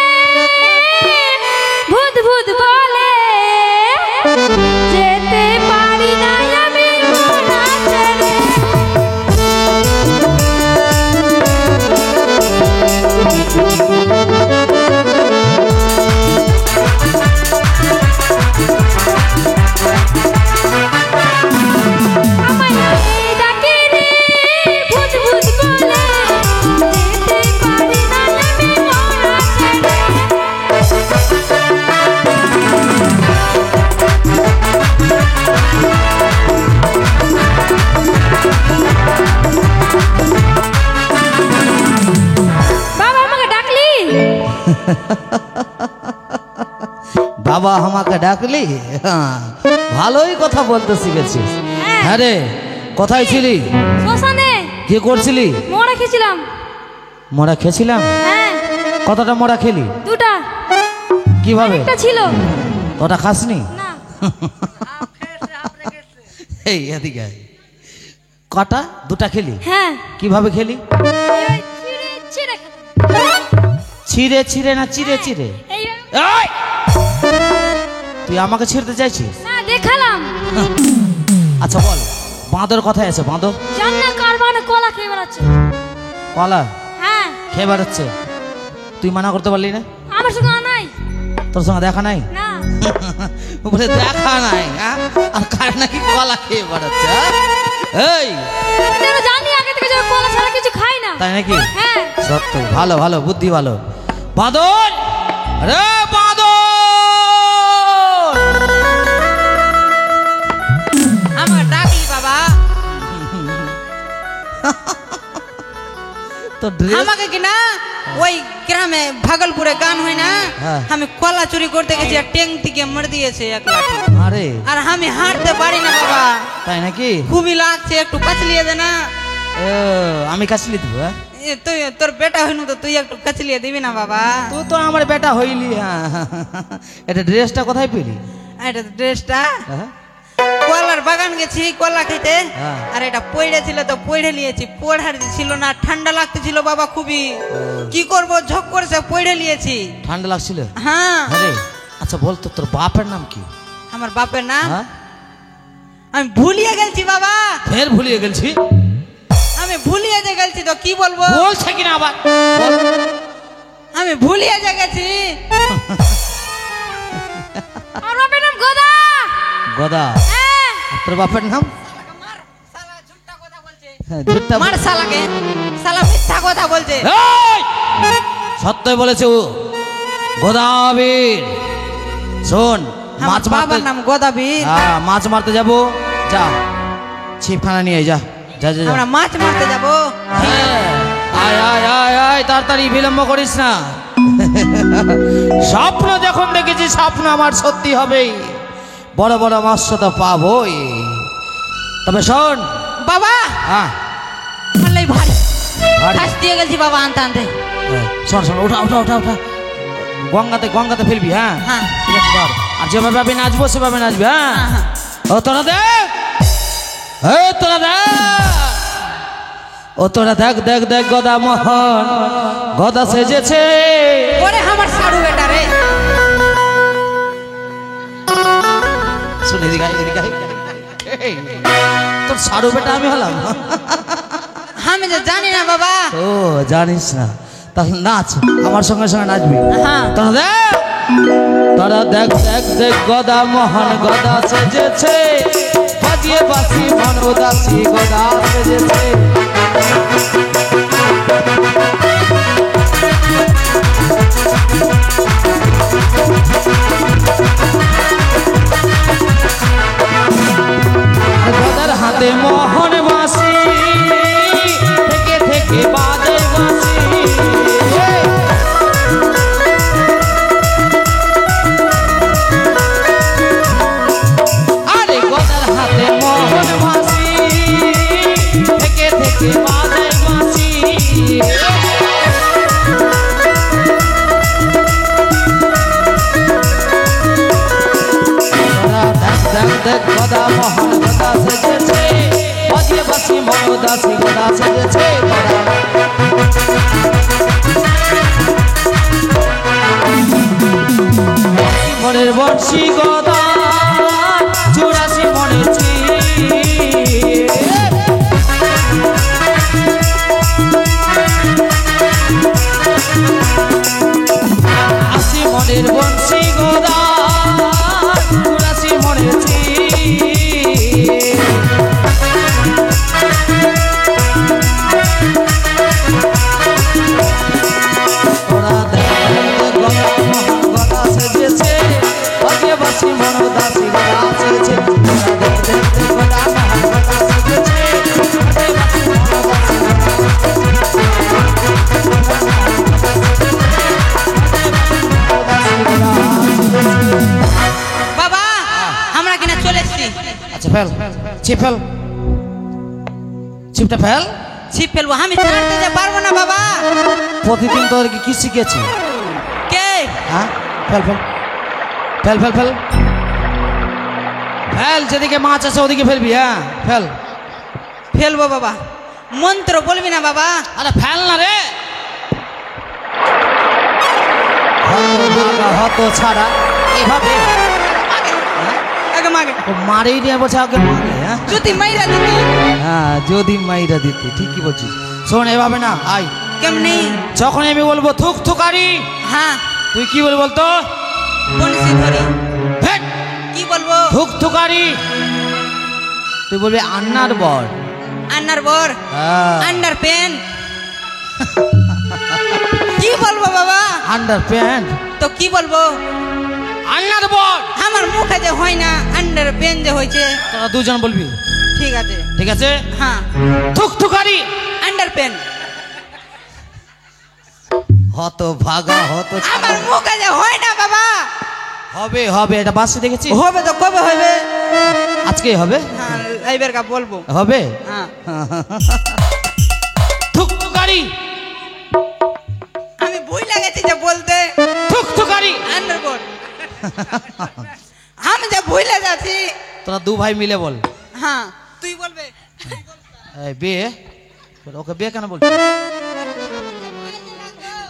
ভূত ভূত বলে, যেতে পারি না আমি মোরা ছেড়ে। আমায় কে ডাকে রে, ভূত ভূত বলে, যেতে পারি না আমি মোরা ছেড়ে। বাবা আমাকে ডাকলি? বাবা আমাকে ডাকলি? হ্যাঁ, ভালোই কথা বলতে শিখেছিস। হ্যাঁ। হ্যাঁ রে, কোথায় ছিলি? শ্মশানে কি করছিলি? মোড়া খেয়েছিলাম। মোড়া খেয়েছিলাম? হ্যাঁ, কতটা মোড়া খেলি? দুটা। কিভাবে? একটা ছিল তোটা খাসনি? না। এই এদিকে আয়। কটা? দুটা খেলি? হ্যাঁ, কিভাবে খেলি? এই ছিঁড়ে ছিঁড়ে খেতাম। ছিঁড়ে ছিঁড়ে না চিড়ে চিড়ে? এইভাবে। এই! তুই আমাকে ছিঁড়তে চাইছিস? না, দেখালাম। আচ্ছা বল, বাঁদর কথায় আছে? বাঁদর জান্না কারবানে কলা খেয়ে বেড়াচ্ছে। কলা হ্যাঁ, খেয়ে বেড়াচ্ছে, তুই মানা করতে পারলি না? আমার সঙ্গে আনাই তোর সঙ্গে দেখা নাই? না। বলে দেখা নাই, হ্যাঁ? আর কার নাকি কলা খেয়ে বেড়াচ্ছে? হ্যাঁ? এই আমি তো জানি আগে থেকে যে ও কলা ছাড়া কিছু খাই না। তাই নাকি? হ্যাঁ। সত্য, ভালো ভালো, বুদ্ধি ভালো। বাঁদর, রে বাঁদর, আমার ডাকলি বাবা? তো ড্রেস আমাকে কি না ওই গ্রামে ভাগলপুরে গান হয় না, হ্যাঁ। আমি কলা চুরি করতে গেছি আর ট্যাং থেকে মর দিয়েছে এক লাঠি। আরে আর আমি হাঁটতে পারি না বাবা, তাই নাকি? খুবই লাগছে, একটু কাচলিয়ে দে না। ও, আমি কাছলি দিব? হ্যাঁ, তুই তোর বেটা হইনু তো তুই একটু কাচলিয়ে দিবি না বাবা? তুই তো আমার বেটা হইলি। হ্যাঁ, এটা ড্রেসটা কোথায় পেলি? এটা ড্রেসটা হ্যাঁ? কলার বাগান গেছি কলা খেতে, হ্যাঁ। আর এটা পড়ে ছিল তো পড়ে নিয়েছি। পড়ার ছিল না, ঠান্ডা লাগতেছিল বাবা খুবই। কি করব, ঝক করছে পড়ে নিয়েছি। ঠান্ডা লাগছিল? হ্যাঁ। আরে আচ্ছা বল তো, তোর বাপের নাম কি? আমার বাপের নাম হ্যাঁ, আমি ভুলিয়ে গেছি বাবা, ফের ভুলিয়ে গেছি? আমি ভুলিয়ে যে গেছি তো কি বলবো? বলছে কিনা আবার বল। আমি ভুলিয়ে যে গেছি। আমার বাপের নাম গোদা। গদা? হ্যাঁ। আর তোর বাপের নাম? হ্যাঁ, ঝুট্টা মার শালাকে, শালা মিথ্যা কথা বলছে। এই! সত্যই বলেছে ও, গোদাবীর। শোন, আমার মাছ মারতে, বাবার নাম গোদাবীর। হ্যাঁ, মাছ মারতে যাবো, যা ছিপখানা নিয়ে আয়, যা যা যা যা। আমরা মাছ মারতে যাবো। হ্যাঁ, আয় আয় আয় আয়, তাড়াতাড়ি বিলম্ব করিস না। স্বপ্ন যখন দেখেছি, স্বপ্ন আমার সত্যি হবেই। বড় বড় মৎস্য তো পাবোই। তবে শোন বাবা হ্যাঁ আল্লাহ ভারী ভারী। ফাঁস দিয়ে গেছি বাবা আনতে আনতে। শোন শোন ওঠা ওঠা ওঠা ওঠা গঙ্গাতে গঙ্গাতে ফেলবি হ্যাঁ হ্যাঁ। ঠিক আছে ধর। আর যেভাবে আমি নাচবো সেভাবে নাচবি হ্যাঁ হ্যাঁ, হ্যাঁ। ও তোরা দেখ তোরা দেখ ও তোরা দেখ দেখ দেখ গদা মোহন গদা সেজেছে। ওরে আমার সারু বেটা রে, শুনে এদিকে আয়, এদিকে আয়। এই, তোর সারু বেটা আমি হলাম? আমি যে জানি না বাবা। ও জানিস না, তাহলে নাচ আমার সঙ্গে সঙ্গে নাচবি। হ্যাঁ। তোরা দেখ তোরা দেখ দেখ দেখ গদা মোহন গদা সেজেছে, বাজিয়ে বাসি মন উদাসী গদা সেজেছে। গদার হাতে মোহন বাসি, থেকে থেকে বাজে বাসি। আরে গদার হাতে মোহন বাসি, থেকে থেকে বাজে বাসি। দেখ দেখ গদা মোহন গদা সেজেছে, বাজিয়ে বাসি মন উদাসী গদা সেজেছে। মনের বর্ষি গদা চুরাশি মনের আশি মনের বর্ষি গদা চুরাশি মনের ওরা দেখ গদা মোহন গদা সেজেছে, বাজিয়ে বাসি মন উদাসী গদা সেজেছে। ওরা দেখ দেখ দেখ গদা মোহন গদা সেজেছে, বাজিয়ে বাসি মন উদাসী বাবা আমরা কিনা চলে এসছি। আচ্ছা ফেল ছিপ ফেল, ছিপটা ফেল। ছিপ ফেলবো, আমি ছাড়তে যে পারবো না বাবা। প্রতিদিন তোদেরকে কি শিখেছে? কে? হ্যাঁ fail fail fail fail fail fail, যেদিকে মাছ আছে ওদিকে ফেলবি। হ্যাঁ ফেল। ফেলবো বাবা, মন্ত্র বলবি না বাবা। আরে ফেল না রে, হত ছাড়া এভাবে আগে মাগে ও মারেই নিয়ে বলছে আগে মারে। হ্যাঁ যদি মাইরা দিবি। হ্যাঁ যদি মাইরা দিতে ঠিকই বলছিস। শোন এভাবে না, আয় কেমনি? যখন আমি বলবো থুক থুকারি, হ্যাঁ তুই কি বলবি বলতো? বনসি ধরি। হেট! কি বলবো? থুক থুকারি। তুই বলবি আন্নার বর। আন্নার বর, হ্যাঁ আন্ডার প্যান্ট। কি বলবো বাবা? Under pant. তো কি বলবো? আন্নার বর। আমার মুখে যে হয় না, আন্ডার প্যান্ট যে হয়েছে। তোরা দুজন বলবি, ঠিক আছে। ঠিক আছে? হ্যাঁ থুক থুকারি। Under pant. হত ভাগা হত আমার মুখে যে হয় না বাবা। হবে হবে, এটা বাসে দেখেছি। হবে তো কবে হবে? আজকেই হবে। হ্যাঁ এইবার কা বলবো। হবে। হ্যাঁ থুক থুকারি। আমি ভুল লাগেছি যে বলতে থুক থুকারি। আন্ডার বর। আমি যে ভুলে যাচ্ছি। তোরা দু ভাই মিলে বল। হ্যাঁ তুই বলবে। এই বিয়ে, ওকে বিয়ে কেন বলছিস?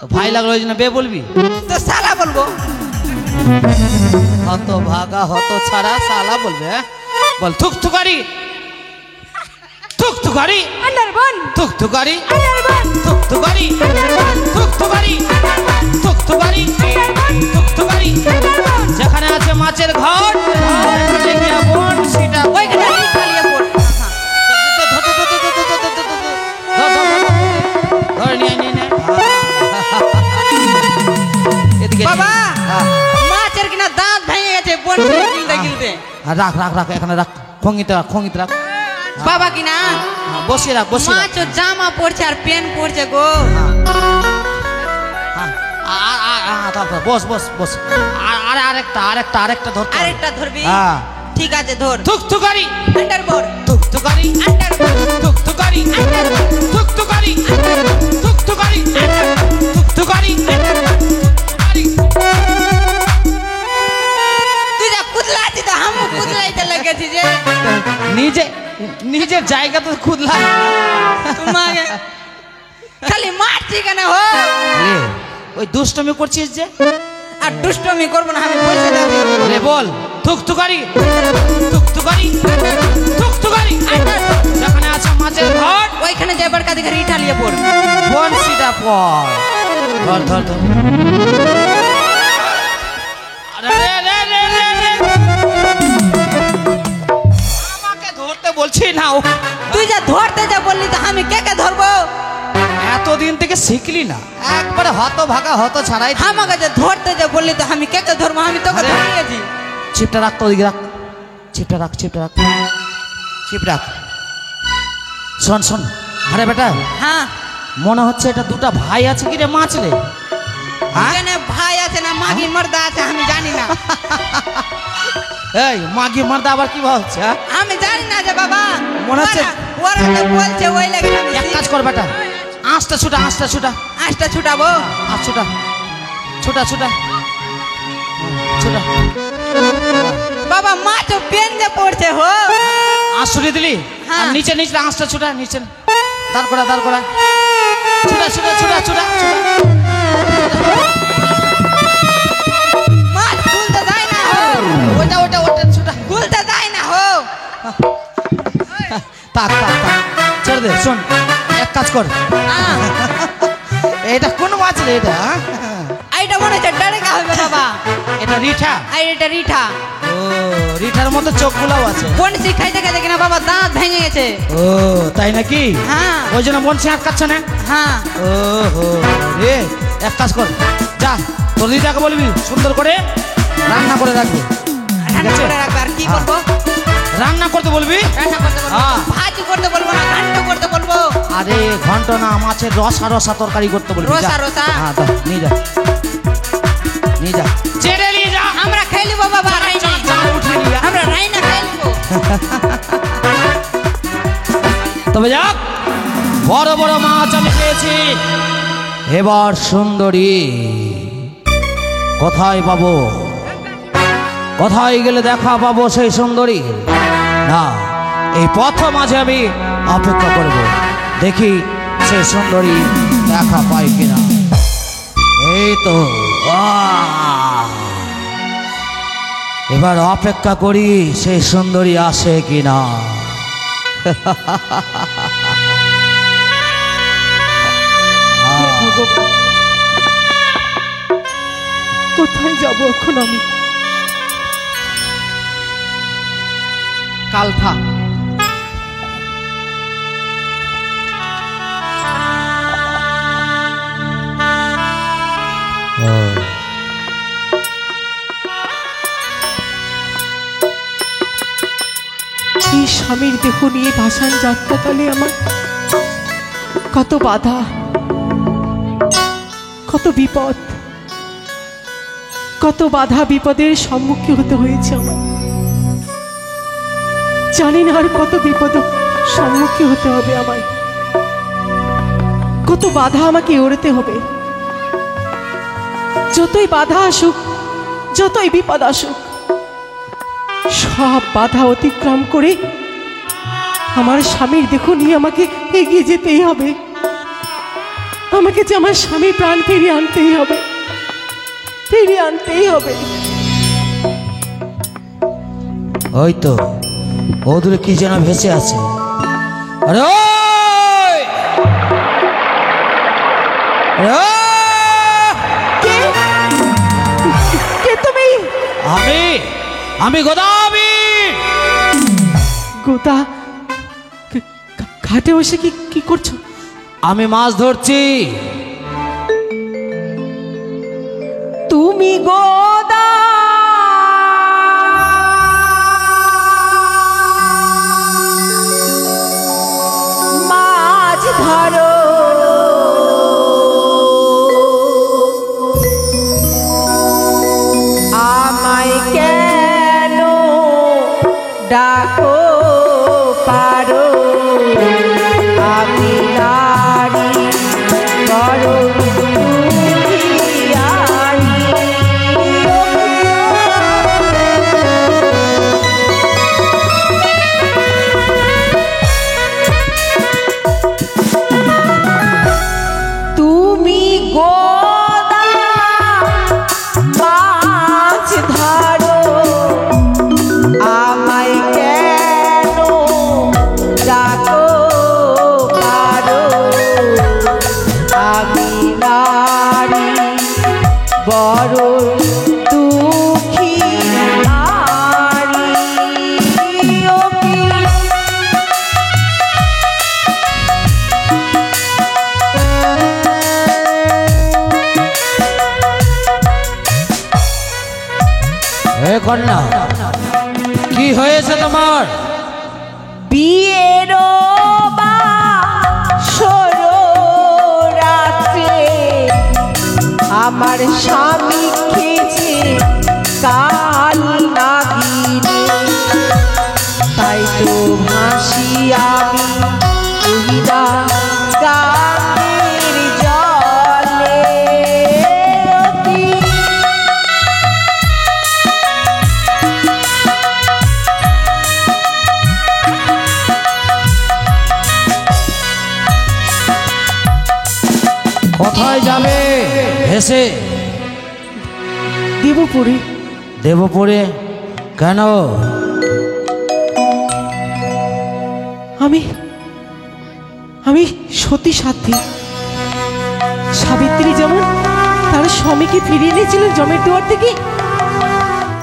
তো ভাই লাগলো ওই জন্য বিয়ে বলবি? তো সালা বলবো। হত ভাগা হত ছাড়া সালা বলবে। হ্যাঁ বল থুক থুকারি। থুক থুকারি। আন্ডার বন থুক থুকারি। আন্ডার বন থুক থুকারি। থুক থুকারি। থুক থুকারি। থুক থুকারি। যেখানে আছে মাছের ঘর, সেখানে গিয়া বন সেটা ওইখানে খালিয়ে পড়। ধর নিয়ে নিয়ে নে। এদিকে বাবা হ্যাঁ। মাছের কিনা দাঁত ভেঙে গেছে বন গিলতে গিলতে। রাখ রাখ রাখ, এখানে রাখ, খঙ্গিতে রাখ, খঙ্গিতে রাখ। বাবা কিনা বসিয়ে রাখ, বসিয়ে রাখ। মাছ ও জামা পড়ছে আর প্যান্ট পড়ছে গো। তারপর বস বস বস। আরেকটা আরেকটা আরেকটা ধরতে হবে। আরেকটা ধরবি। হ্যাঁ ঠিক আছে ধর। থুকথুকারি আন্ডারবোর্ড, থুকথুকারি আন্ডারবোর্ড, থুকথুকারি আন্ডারবোর্ড, থুকথুকারি থুকথুকারি থুকথুকারি তুই যা কুদলা আছিস তো হামু কুদলাইতে লেগেছি যে নিজে নিজের জায়গা তো খুদলা তোমাকে খালি মারছি কেন হো? ওই দুষ্টমি করছিস যে আর দুষ্টমি করবো না, আমি পয়সা দেবো। রে বল থুকথুকারি থুকথুকারি থুকথুকারি যেখানে আছে মাছের ঘট ওইখানে যাবার কাছে ঘরে ইটালিয়ে পড়। বনশিটা পর ধর ধর ধর আরে রে রে রে রে রে। আমাকে ধরতে বলছি না ও তুই যা ধরতে যা বললি তো আমি কে কে ধরবো? এতদিন থেকে শিখলি না একবারে হত ভাগা হত ছাড়াই আমাকে যে ধরতে যা বললি তো আমি কে কে ধরবো? আমি তোকে আরে। ধরিয়েছি। চিপটা রাখ তো ওদিকে রাখ চিপটা রাখ চিপটা রাখ চিপ রাখ শোন শোন আরে বেটা হ্যাঁ, মনে হচ্ছে এটা দুটা ভাই আছে কি রে মাছ রে হ্যাঁ এখানে ভাই আছে না মাগি মর্দা আছে আমি জানি না। এই মাগি মারদা আবার কি ভাবছে হ্যাঁ আমি জানি না যে বাবা, মনে হচ্ছে- ওরা তো বলছে ওই লাগে আমি এক কাজ কর বেটা আঁশটা ছুটা আঁশটা ছুটাবো। আঁশ ছুটা ছুটা ছুটা ছুটা বাবা মাছ পেন যে পড়ছে হো। আঁশ ছুটে দিলি হ্যাঁ। আর নিচে নিচে আঁশটা ছুটা নিচে দাঁড় করা ছুটা ছুটা ছুটা ছুটা মাছ খুলতে দেয় না হো, ওটা ওটা ওটা ছুটা খুলতে দেয় না হো। তাক ছেড়ে দে শোন এক কাজ কর হ্যাঁ, এটা কোন মাছ রে এটা এইটা মনে হচ্ছে ডারেকা হবে বাবা। এটা রিঠা আর এটা রিঠা। ও রিঠার মতো চোখগুলাও আছে বনশি খাইতে খাইতে কিনা বাবা দাঁত ভেঙে গেছে। ও তাই নাকি হ্যাঁ ওই জন্য বনছি আটকাচ্ছে না হ্যাঁ, ও হো রে এক কাজ কর যা তোর দিদাকে বলবি সুন্দর করে রান্না করে রাখবে রান্না আছে? করে রাখবে। আর কি করবো? রান্না করতে বলবি রান্না করতে বলবো, হ্যাঁ। ভাজি করতে বলবো না ঘন্ট করতে বলবো। আরে ঘন্ট না মাছের রসা রসা তরকারি করতে বলবি রসা যা। রসা? হ্যাঁ দাও নিয়ে যা নিয়ে যা চেড়ে নিয়ে যা আমরা খাই লিবো বাবা রাইনা, উঠিয়ে নিয়ে যা। আমরা রাইনা খাই লিবো। তবে যাক বড় বড় মাছ আমি পেয়েছি এবার সুন্দরী কোথায় পাবো কোথায় গেলে দেখা পাবো সেই সুন্দরী না এই প্রথম মাঝে আমি অপেক্ষা করব দেখি সেই সুন্দরী দেখা পাই কিনা এই তো এবার অপেক্ষা করি সেই সুন্দরী আসে কিনা কোথায় যাব এখন আমি? কালফা এই স্বামীর দেহ নিয়ে ভাসান যাত্রাকালে আমার কত বাধা, কত বিপদ, কত বাধা বিপদের সম্মুখীন হতে হয়েছে আমার। জানি না আর কত বিপদ সম্মুখীন হতে হবে আমায়, কত বাধা আমাকে এড়াতে হবে। যতই বাধা আসুক, যতই বিপদ আসুক, সব বাধা অতিক্রম করে আমার স্বামীর দেখো নিয়ে আমাকে এগিয়ে যেতেই হবে। আমাকে যে আমার স্বামী প্রাণ ফিরিয়ে আনতেই হবে, ফিরিয়ে আনতেই হবে। ওই তো ওদের কি যেন ভেসে আছে আরে ওই! আরে ওই! কে? কে তুমি? আমি গোদাবি গোদা, ঘাটে বসে কি কি করছো? আমি মাছ ধরছি তুমি গোদা মাছ ধরো, আমায় কেন ডাকো পারো আমি নারী করো তুমি গোদা মাছ ধরো আমায় কেন ডাকো পারো আমি নারী বড় দুঃখী নারী ও কি হে কন্যা, কি হয়েছে তোমার? বিয়ের রাত্রে আমার স্বামী খেয়েছে কাল নাগিনী, তাই তো ভাসি আমি উহিদা গানের জলে। কোথায় যাবে ভেসে? দেবপুরে। দেবপুরে কেন? আমি সতী সাধ্যী। সাবিত্রী যেমন তার স্বামীকে ফিরিয়ে এনেছিলেন জমের দুয়ার থেকে,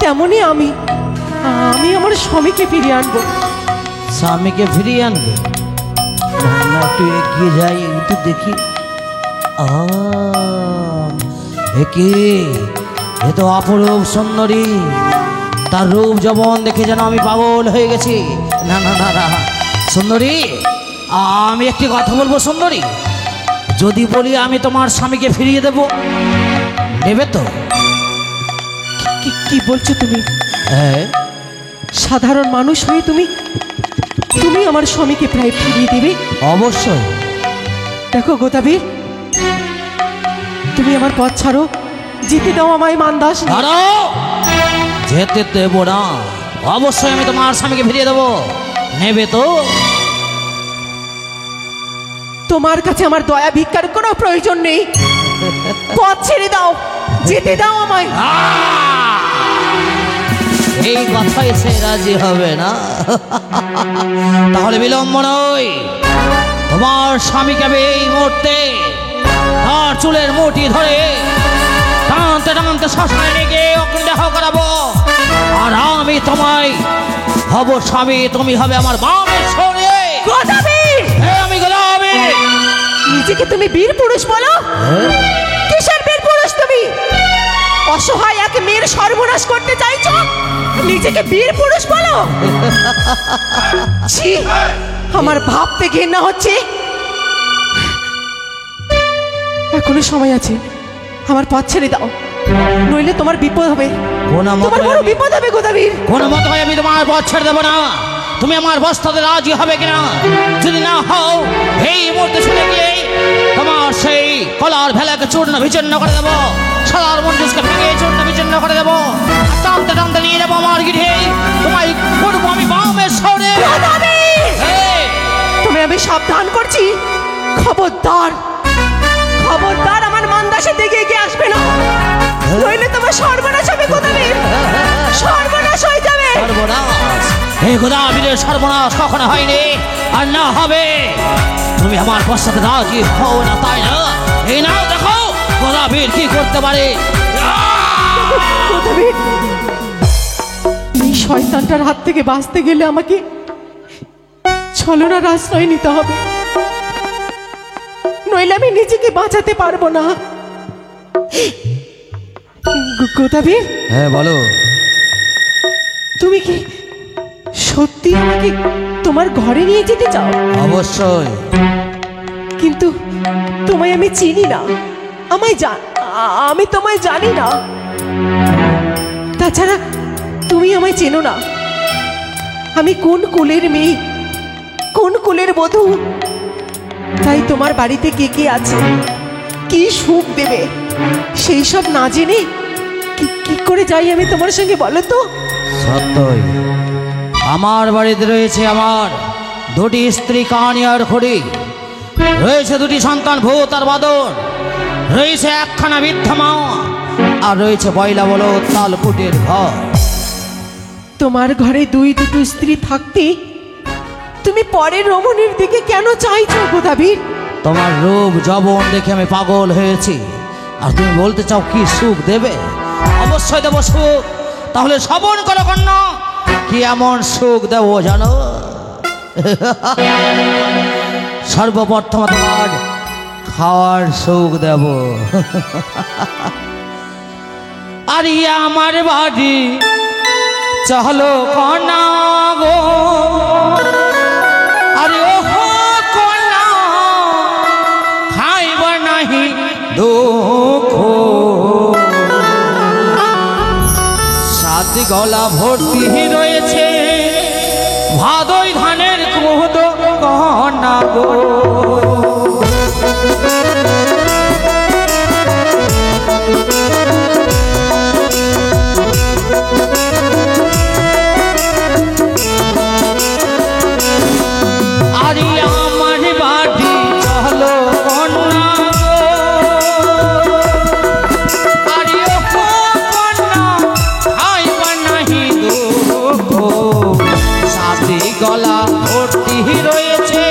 তেমনি আমি আমার স্বামীকে ফিরিয়ে আনবো। স্বামীকে ফিরিয়ে আনবে? না, একটু এগিয়ে যাই, একটু দেখি। এ তো অপরূপ সুন্দরী, তার রূপ যৌবন দেখে যেন আমি পাগল হয়ে গেছি। না না না না সুন্দরী, আমি একটি কথা বলবো সুন্দরী, যদি বলি আমি তোমার স্বামীকে ফিরিয়ে দেব, নেবে তো? কি বলছো তুমি? হ্যাঁ, সাধারণ মানুষ হয়ে তুমি আমার স্বামীকে প্রায় ফিরিয়ে দেবে? অবশ্যই। দেখো গোদাবীর, তুমি আমার পথ ছাড়ো, যেতে দাও আমায় মানদাস। দাঁড়াও, যেতে দেব না, অবশ্যই আমি তোমার স্বামীকে ফিরিয়ে দেবো, নেবে তো? তোমার কাছে আমার দয়া ভিক্ষার কোনো প্রয়োজন নেই, পথ ছেড়ে দাও, যেতে দাও আমায়। এই কথাই সে রাজি হবে না। তাহলে বিলম্ব নয়, তোমার স্বামীকে আমি এই মুহূর্তে তার চুলের মুঠি ধরে টানতে টানতে শ্মশানে নিয়ে গিয়ে অগ্নিদাহ করাবো, আর আমি তোমায় হব স্বামী, তুমি হবে আমার বামের শরীরে। গোদাবীর! আমি গোলামী। নিজেকে তুমি বীর পুরুষ বলো? কিসের বীর পুরুষ তুমি? অসহায় এক মেয়ের সর্বনাশ করতে চাইছো, নিজেকে বীর পুরুষ বলো? ছি, আমার ভাবতে ঘেন্না হচ্ছে। এখনো সময় আছে, আমার পথ ছেড়ে দাও, নইলে তোমার বিপদ হবে, তোমার বড় বিপদ হবে গোদাবীর। কোনো মত হয় আমি তোমার পথ ছেড়ে দেবো না। তুমি আমার বস্তাতে রাজি হবে কিনা? যদি না হও, এই মুহূর্তে চলে গিয়ে তোমার সেই কলার ভেলাকে চূর্ণ বিচূর্ণ করে দেবো, সালার মন্দিরকে ভেঙে চূর্ণ বিচূর্ণ করে দেবো, টানতে টানতে নিয়ে যাবো আমার গৃহে, তোমায় করবো আমি বামের শহরে। তুমি আমি সাবধান করছি, খবরদার খবরদার আমার মানদাসের দিকে এগিয়ে আসবে না, নইলে তোমার সর্বনাশ হবে গোদাবীর, সর্বনাশ হয়ে যাবে। সর্বনাশ? এই গোদাবীরের সর্বনাশ কখনো হয়নি, আর না হবে। তুমি আমার পশ্চাতে রাজি হও না, তাই না? এই নাও দেখো গোদাবীর কি করতে পারে। গোদাবীর, এই শয়তানটার হাত থেকে বাঁচতে গেলে আমাকে ছলনার আশ্রয় নিতে হবে, নইলে আমি নিজেকে বাঁচাতে পারবো না। গোদাবীর, হ্যাঁ বলো। তুমি কি সত্যি আমাকে তোমার ঘরে নিয়ে যেতে চাও? অবশ্যই। কিন্তু তোমায় আমি চিনি না, আমি তোমায় জানি না, তাছাড়া তুমি আমায় চেনো না, আমি কোন কুলের মেয়ে, কোন কুলের বধূ, তাই তোমার বাড়িতে কে কে আছে, কি সুখ দেবে, সেই সব না জেনে কি করে যাই আমি তোমার সঙ্গে, বলো তো? সত্যই আমার বাড়িতে রয়েছে আমার দুটি স্ত্রী কাহানি আর খড়ি, রয়েছে দুটি সন্তান ভূত আর বাদর, রয়েছে একখানা বৃদ্ধা মা, আর রয়েছে পয়লা বলো তালকুটের ঘর। তোমার ঘরে দুটো স্ত্রী থাকতে তুমি পরের রমণীর দিকে কেন চাইছো গোদাবীর? তোমার রূপ যৌবন দেখে আমি পাগল হয়েছি, আর তুমি বলতে চাও কি সুখ দেবে? অবশ্যই দেবো সুখ। তাহলে শ্রবণ করো কন্যা, কি এমন সুখ দেবো জানো? সর্বপ্রথম তোমার খাওয়ার সুখ দেব। আরে আমার বাড়ি চলো কন্যা গো, আরে ওহো কন্যা খাইব নাহি দুঃখ, সাত গলা ভর্তি রয়েছে ভাদই ধানের কুমুদ কন্যা গো। আরে আমার বাড়ি চলো কন্যা গো, আরে ও কন্যা খাইব নাহি দুঃখ, সাথে গলা ভর্তি রয়েছে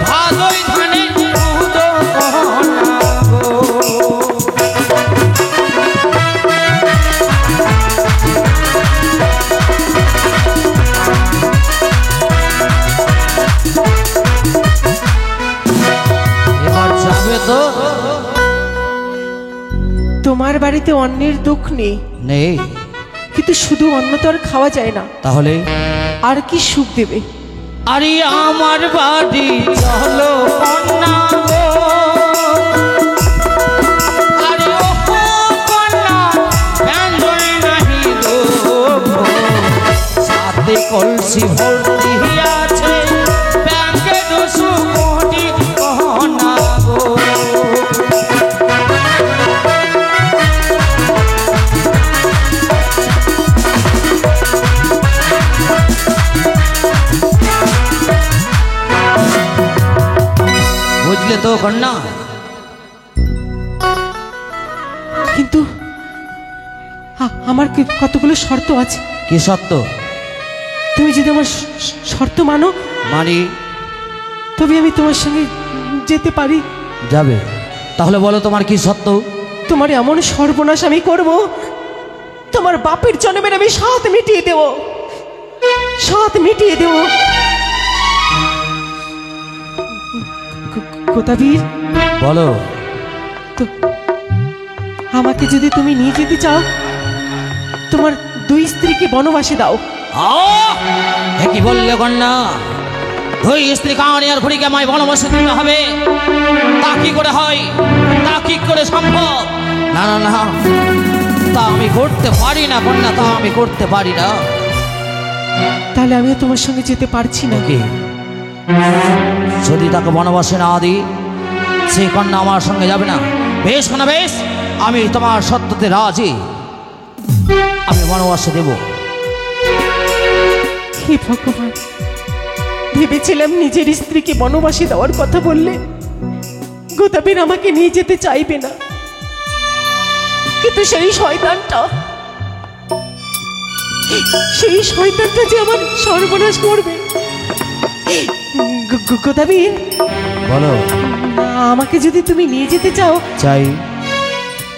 ভাদই ধানের কুমুদ কন্যা গো। এবার যাবে তো? তোমার বাড়িতে অন্যের দুঃখ নেই, নেই। কিন্তু শুধু অন্ন তো আর খাওয়া যায় না, তাহলে আর কি সুখ দেবে? আরে আমার বাড়ি চলো কন্যা গো, আরে ও কন্যা ব্যঞ্জনে নাহি দুঃখ, সাথে কলসি ভর্তি আছে ব্যাংকে 200 কোটি কন্যা গো। বুঝলে তো কন্যা? কিন্তু আমার কতগুলো শর্ত আছে। কি সত্য? তুমি যদি আমার শর্ত মানো, মানি। তবে আমি তোমার সঙ্গে যেতে পারি। যাবে? তাহলে বলো তোমার কি সত্য? তোমার এমন সর্বনাশ আমি করব, তোমার বাপের জন্মের আমি সাথ মিটিয়ে দেব, সাথ মিটিয়ে দেব। গোদাবীর, বলো। তো আমাকে যদি তুমি নিয়ে যেতে চাও, তোমার 2 স্ত্রীকে বনবাসে দাও। এ কি বললে কন্যা? 2 স্ত্রী কাহানি আর ঘড়িকে আমায় বনবাসে দিতে হবে? তা কি করে হয়? তা কি করে সম্ভব? না না না, তা আমি করতে পারি না কন্যা, তা আমি করতে পারি না। তাহলে আমিও তোমার সঙ্গে যেতে পারছি না। কি যদি তাকে বনবাসে না দিই, সেই কন্যা আমার সঙ্গে যাবে না? বেশ কন্যা বেশ, আমি তোমার সত্যতে রাজি, আমি বনবাসে দেব। হে ভগবান, ভেবেছিলাম নিজের স্ত্রীকে বনবাসে দেওয়ার কথা বললে গোদাবীর আমাকে নিয়ে যেতে চাইবে না, কিন্তু সেই শয়তানটা যে আমার সর্বনাশ করবে। গোদাবীর, বলো। আমাকে যদি তুমি নিয়ে যেতে চাও, চাই।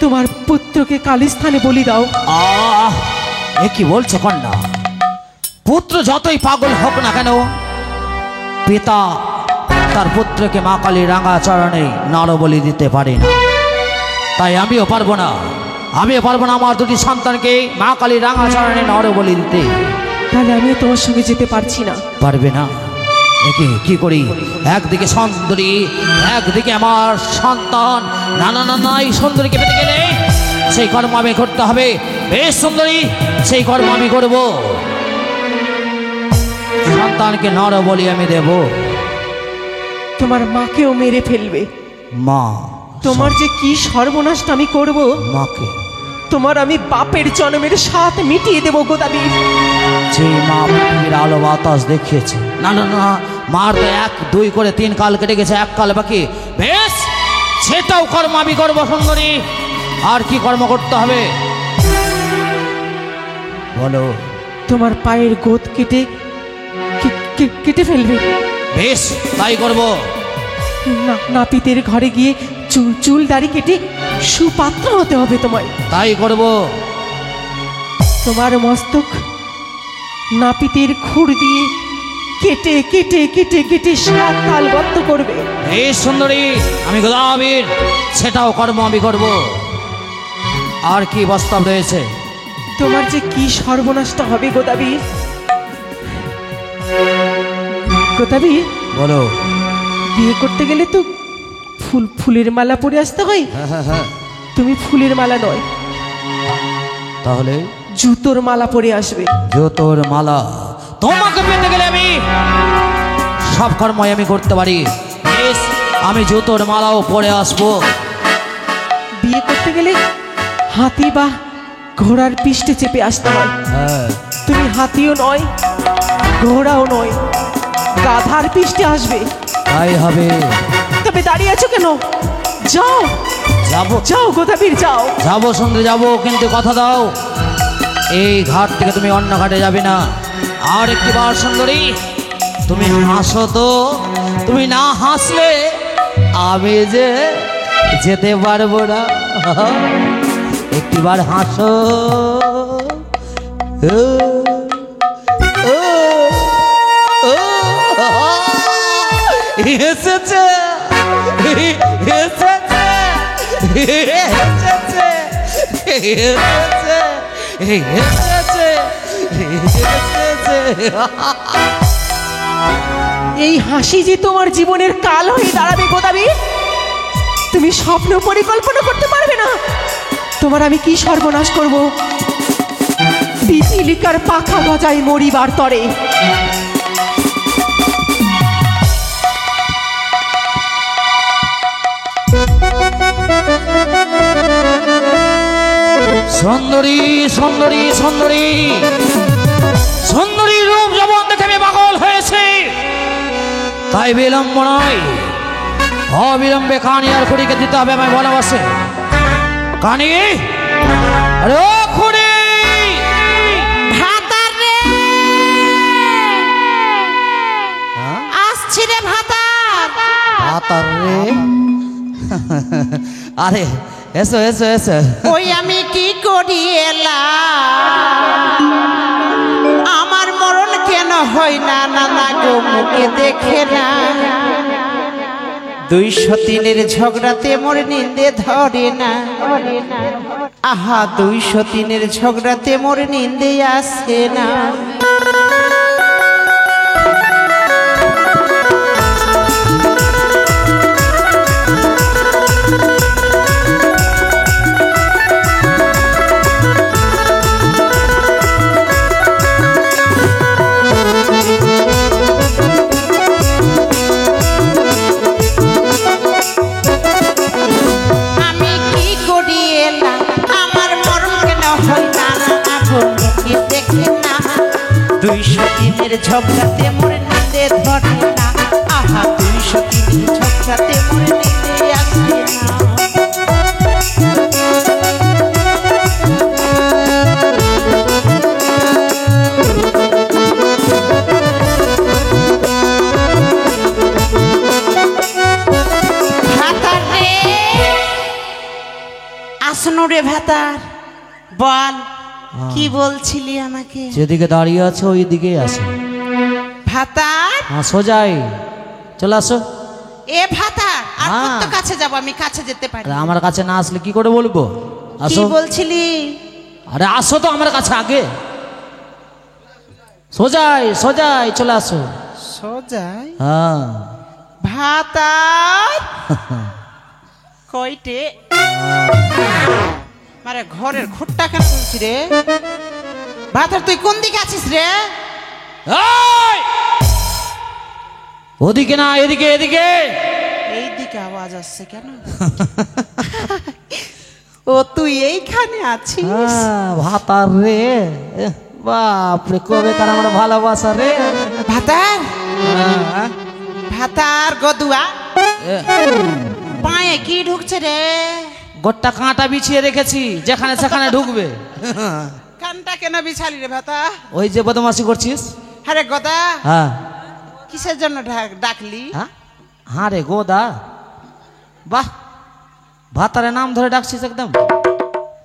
তোমার পুত্রকে কালীস্থানে বলি দাও। এ কি বলছো কন্যা? পুত্র যতই পাগল হোক না কেন, পিতা তার পুত্রকে মা কালী রাঙা চরণে নরবলি দিতে পারে না। তাই আমিও পারবো না, আমিও পারবো না আমার 2টি সন্তানকে মা কালী রাঙা চরণে নরবলি দিতে। তাহলে আমিও তোমার সঙ্গে যেতে পারছি না। পারবে না? একে কি করি? একদিকে সুন্দরী, একদিকে আমার সন্তান। না না না না, এই সুন্দরীকে পেতে গেলে সেই কর্ম আমি করতে হবে। বেশ সুন্দরী, সেই কর্ম আমি করব। সন্তানকে নর বলি আমি দেব? তোমার মাকেও মেরে ফেলবে। মা, তোমার যে কি সর্বনাশটা আমি করব, মাকে তোমার আমি বাপের জন্মের সাথ মিটিয়ে দেবো গোদাবীর। যে মা পৃথিবীর আলো বাতাস দেখিয়েছে, না না না, মার তো 1 2 করে 3 কাল কেটে গেছে, 1 কাল বাকি। বেশ, সেটাও কর্ম আমি করবো সুন্দরী। আর কি কর্ম করতে হবে বলো? তোমার পায়ের গোদ কেটে কেটে ফেলবে। বেশ, তাই করবো। নাপিতের ঘরে গিয়ে চুল দাড়ি কেটে সুপাত্র হতে হবে তোমায়। তাই করবো। তোমার মস্তক নাপিতের খুর দিয়ে কেটে কেটে কেটে কেটে 7 তাল গর্ত করবে। এই সুন্দরী, আমি গোদাবীর, সেটাও কর্ম আমি করব। আর কি প্রস্তাব রয়েছে? তোমার যে কি সর্বনাশটা হবে গোদাবীর। গোদাবীর, বলো। বিয়ে করতে গেলে তো ফুলের মালা পরে আসতে হয়। হ্যাঁ। তুমি ফুলের মালা নয়, তাহলে জুতোর মালা পরে আসবে। জুতোর মালা? তোমাকে পেতে গেলে আমি সব কর্মই আমি করতে পারি। বেশ, আমি জুতোর মালাও পরে আসবো। বিয়ে করতে গেলে হাতি বা ঘোড়ার পিষ্টে চেপে আসতে হয়। হ্যাঁ। তুমি হাতিও নয়, ঘোড়াও নয়, গাধার পিষ্টে আসবে। তাই হবে। তবে দাঁড়িয়ে আছো কেন? যাও যাবো, যাও গোদাবীর, যাও। যাবো সুন্দরী, যাবো, কিন্তু কথা দাও, এই ঘাট থেকে তুমি অন্য ঘাটে যাবে না। আর একটি বার সুন্দরী, তুমি হাসো তো। তুমি না হাসলে আমি যে যেতে পারবো না। একটিবার হাসো। ও, ও, ও, এসেছে, এসেছে, এসেছে, এসেছে, এসেছে, এসেছে। এই হাসি যে তোমার জীবনের কাল হয়ে দাঁড়াবে গোদাবীর। তুমি স্বপ্ন পরিকল্পনা করতে পারবে না তোমার আমি কি সর্বনাশ করব। পিপিলিকার পাখা গজায় মরিবার তরে। সুন্দরী, সুন্দরী, সুন্দরী, সুন্দরী রূপ যৌবন দেখে আমি পাগল হয়েছে। তাই বিলম্ব নয়, অবিলম্বে কানি আর খুড়িকে দিতে হবে আমায় ভালোবাসে। কানি, আরে ও খুড়ি! ভাতার রে, আসছি রে ভাতার। ভাতার রে? আরে এসো এসো এসো। ওই আমি কি করি এলাম, আমার মরণ কেন হয় না নানা গো মুখে দেখে না। 203 ঝগড়াতে মোর নিন্দে ধরে না। আহা 203 ঝগড়াতে মোর নিন্দে আসে না। আমি কি করি এলাম, আমার মরণ কেন হয় না নানা গো মুখে দেখে না। 203 ঝগড়াতে মোর নিন্দে ধরে না। আহা 203 ঝগড়াতে মোর নিন্দে আসে না। ভাতার রে, আসনো রে ভাতার, বল কি বলছিলি আমাকে? যেদিকে দাঁড়িয়ে আছো ওই দিকেই আসো। ভাতার, হ্যাঁ, সোজাই চলে আসো। এ ভাতার, আর হ্যাঁ। কত কাছে যাব, আমি কাছে যেতে পারি। আরে আমার কাছে না আসলে কি করে বলবো? কি আসো। বলছিলি? আরে আসো তো আমার কাছে আগে। সোজাই সোজাই চলে আসো। সোজাই? হ্যাঁ। ভাতার কইটে মারে ঘরের খুঁটটা কেন বলছি রে? ভাতার তুই কোন দিকে আছিস রে? এই! ওদিকে না, এদিকে এদিকে। এই দিকে আওয়াজ আসছে কেন? ও তুই এইখানে আছিস? ভাতার রে, বাপরে কবে কার আমার ভালোবাসা রে। ভাতার হ্যাঁ, ভাতার গদুয়া পায়ে কি ঢুকছে রে? গোটা কাঁটা বিছিয়ে রেখেছি, যেখানে সেখানে ঢুকবে। কানটা কেন বিছালি রে ভাতা? ওই যে বদমাশি করছিস। আরে গদা, হ্যাঁ কিসের জন্য ডাকলি? হ্যাঁ রে গোদা, বাহ, ভাতারের নাম ধরে ডাকছিস একদম।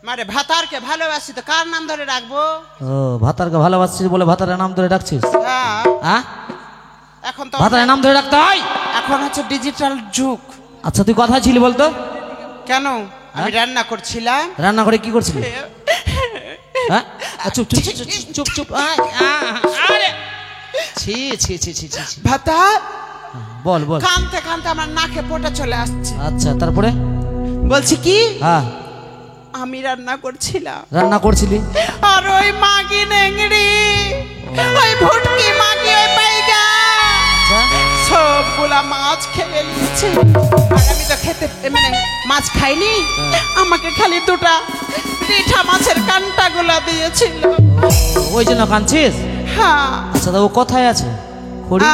মারে ভাতারকে ভালোবাসি তো কার নাম ধরে ডাকবো? ও ভাতারকে ভালোবাসছিস বলে ভাতারের নাম ধরে ডাকছিস? হ্যাঁ, হ্যাঁ, এখন তো ভাতারের নাম ধরে ডাকতে হয়। এখন হচ্ছে ডিজিটাল যুগ। আচ্ছা তুই কথায় ছিলি বলতো? কেন? আমি রান্না করছিলাম। রান্না করে কি করছিলি? হ্যাঁ, চুপ চুপ চুপ চুপ চুপ চুপ। আরে ছি ছি ছি ছি ছি। ভাতা, বল বল। কানতে কানতে আমার নাকে পোটা চলে আসছে। আচ্ছা তারপরে? বলছি কি, হ্যাঁ, আমি রান্না করছিলাম রান্না করছিলি আর ওই মাগি নেংড়ি, ওই ভুটকি মাগি, ওই পাইগা সবগুলা মাছ খেয়ে নিয়েছে। আর আমি তো খেতে মানে মাছ খাইনি, আমাকে খালি দুটা রিঠা মাছের কান্টা গুলা দিয়েছিল। ওই জন্য কাঁদছিস? হ্যাঁ। আচ্ছা তা ও কোথায় আছে? খড়ি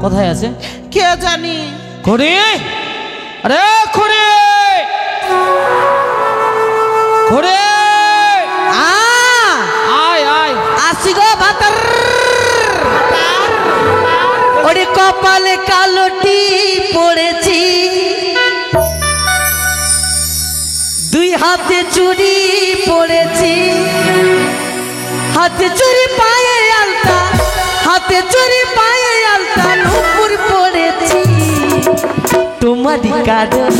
কোথায় আছে? কে জানি। খড়ি, আরে খড়ি, খড়ি, আয় আয়। আসি গো ভাতার। ওরে কপালে কালোটি পড়েছি, দুই হাতে চুড়ি পড়েছি, হাতে চুড়ি পায়ে আলতা, হাতে চুড়ি পায়ে আলতা, নুপুর পড়েছি, তোমারই কারণে